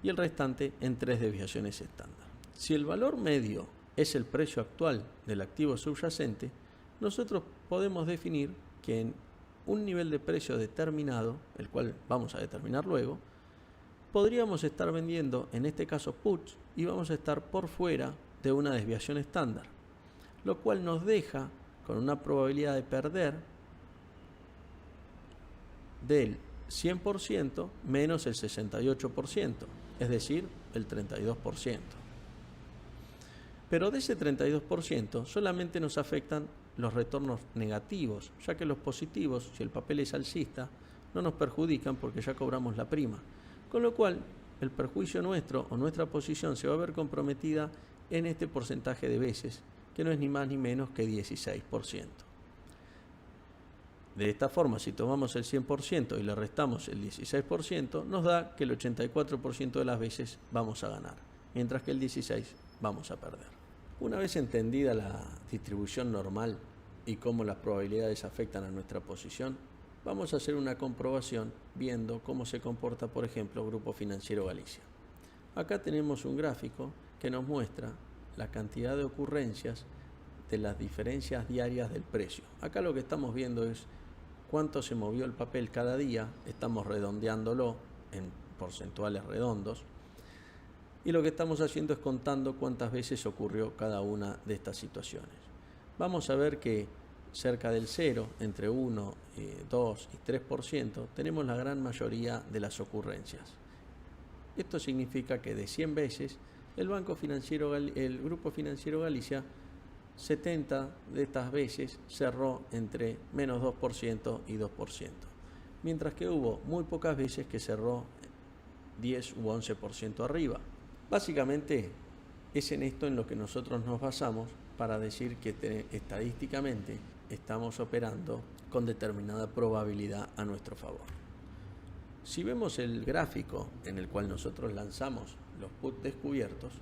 y el restante en 3 desviaciones estándar. Si el valor medio es el precio actual del activo subyacente, nosotros podemos definir que en un nivel de precio determinado, el cual vamos a determinar luego, podríamos estar vendiendo, en este caso puts, y vamos a estar por fuera de una desviación estándar, lo cual nos deja con una probabilidad de perder del 100% menos el 68%, es decir, el 32%. Pero de ese 32% solamente nos afectan los retornos negativos, ya que los positivos, si el papel es alcista, no nos perjudican porque ya cobramos la prima. Con lo cual, el perjuicio nuestro o nuestra posición se va a ver comprometida en este porcentaje de veces, que no es ni más ni menos que 16%. De esta forma, si tomamos el 100% y le restamos el 16%, nos da que el 84% de las veces vamos a ganar, mientras que el 16% vamos a perder. Una vez entendida la distribución normal y cómo las probabilidades afectan a nuestra posición, vamos a hacer una comprobación viendo cómo se comporta, por ejemplo, Grupo Financiero Galicia. Acá tenemos un gráfico que nos muestra la cantidad de ocurrencias de las diferencias diarias del precio. Acá lo que estamos viendo es cuánto se movió el papel cada día, estamos redondeándolo en porcentuales redondos, y lo que estamos haciendo es contando cuántas veces ocurrió cada una de estas situaciones. Vamos a ver que cerca del 0, entre 1, 2 y 3%, tenemos la gran mayoría de las ocurrencias. Esto significa que de 100 veces, el Grupo Financiero Galicia, 70 de estas veces cerró entre menos 2% y 2%, mientras que hubo muy pocas veces que cerró 10 u 11% arriba. Básicamente es en esto en lo que nosotros nos basamos para decir que estadísticamente estamos operando con determinada probabilidad a nuestro favor. Si vemos el gráfico en el cual nosotros lanzamos los puts descubiertos,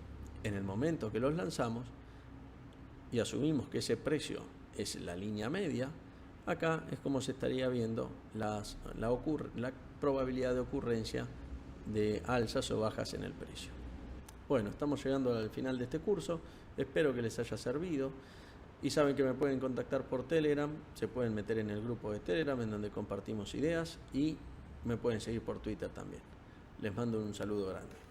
en el momento que los lanzamos y asumimos que ese precio es la línea media, acá es como se estaría viendo la probabilidad de ocurrencia de alzas o bajas en el precio. Bueno, estamos llegando al final de este curso, espero que les haya servido y saben que me pueden contactar por Telegram, se pueden meter en el grupo de Telegram en donde compartimos ideas y me pueden seguir por Twitter también. Les mando un saludo grande.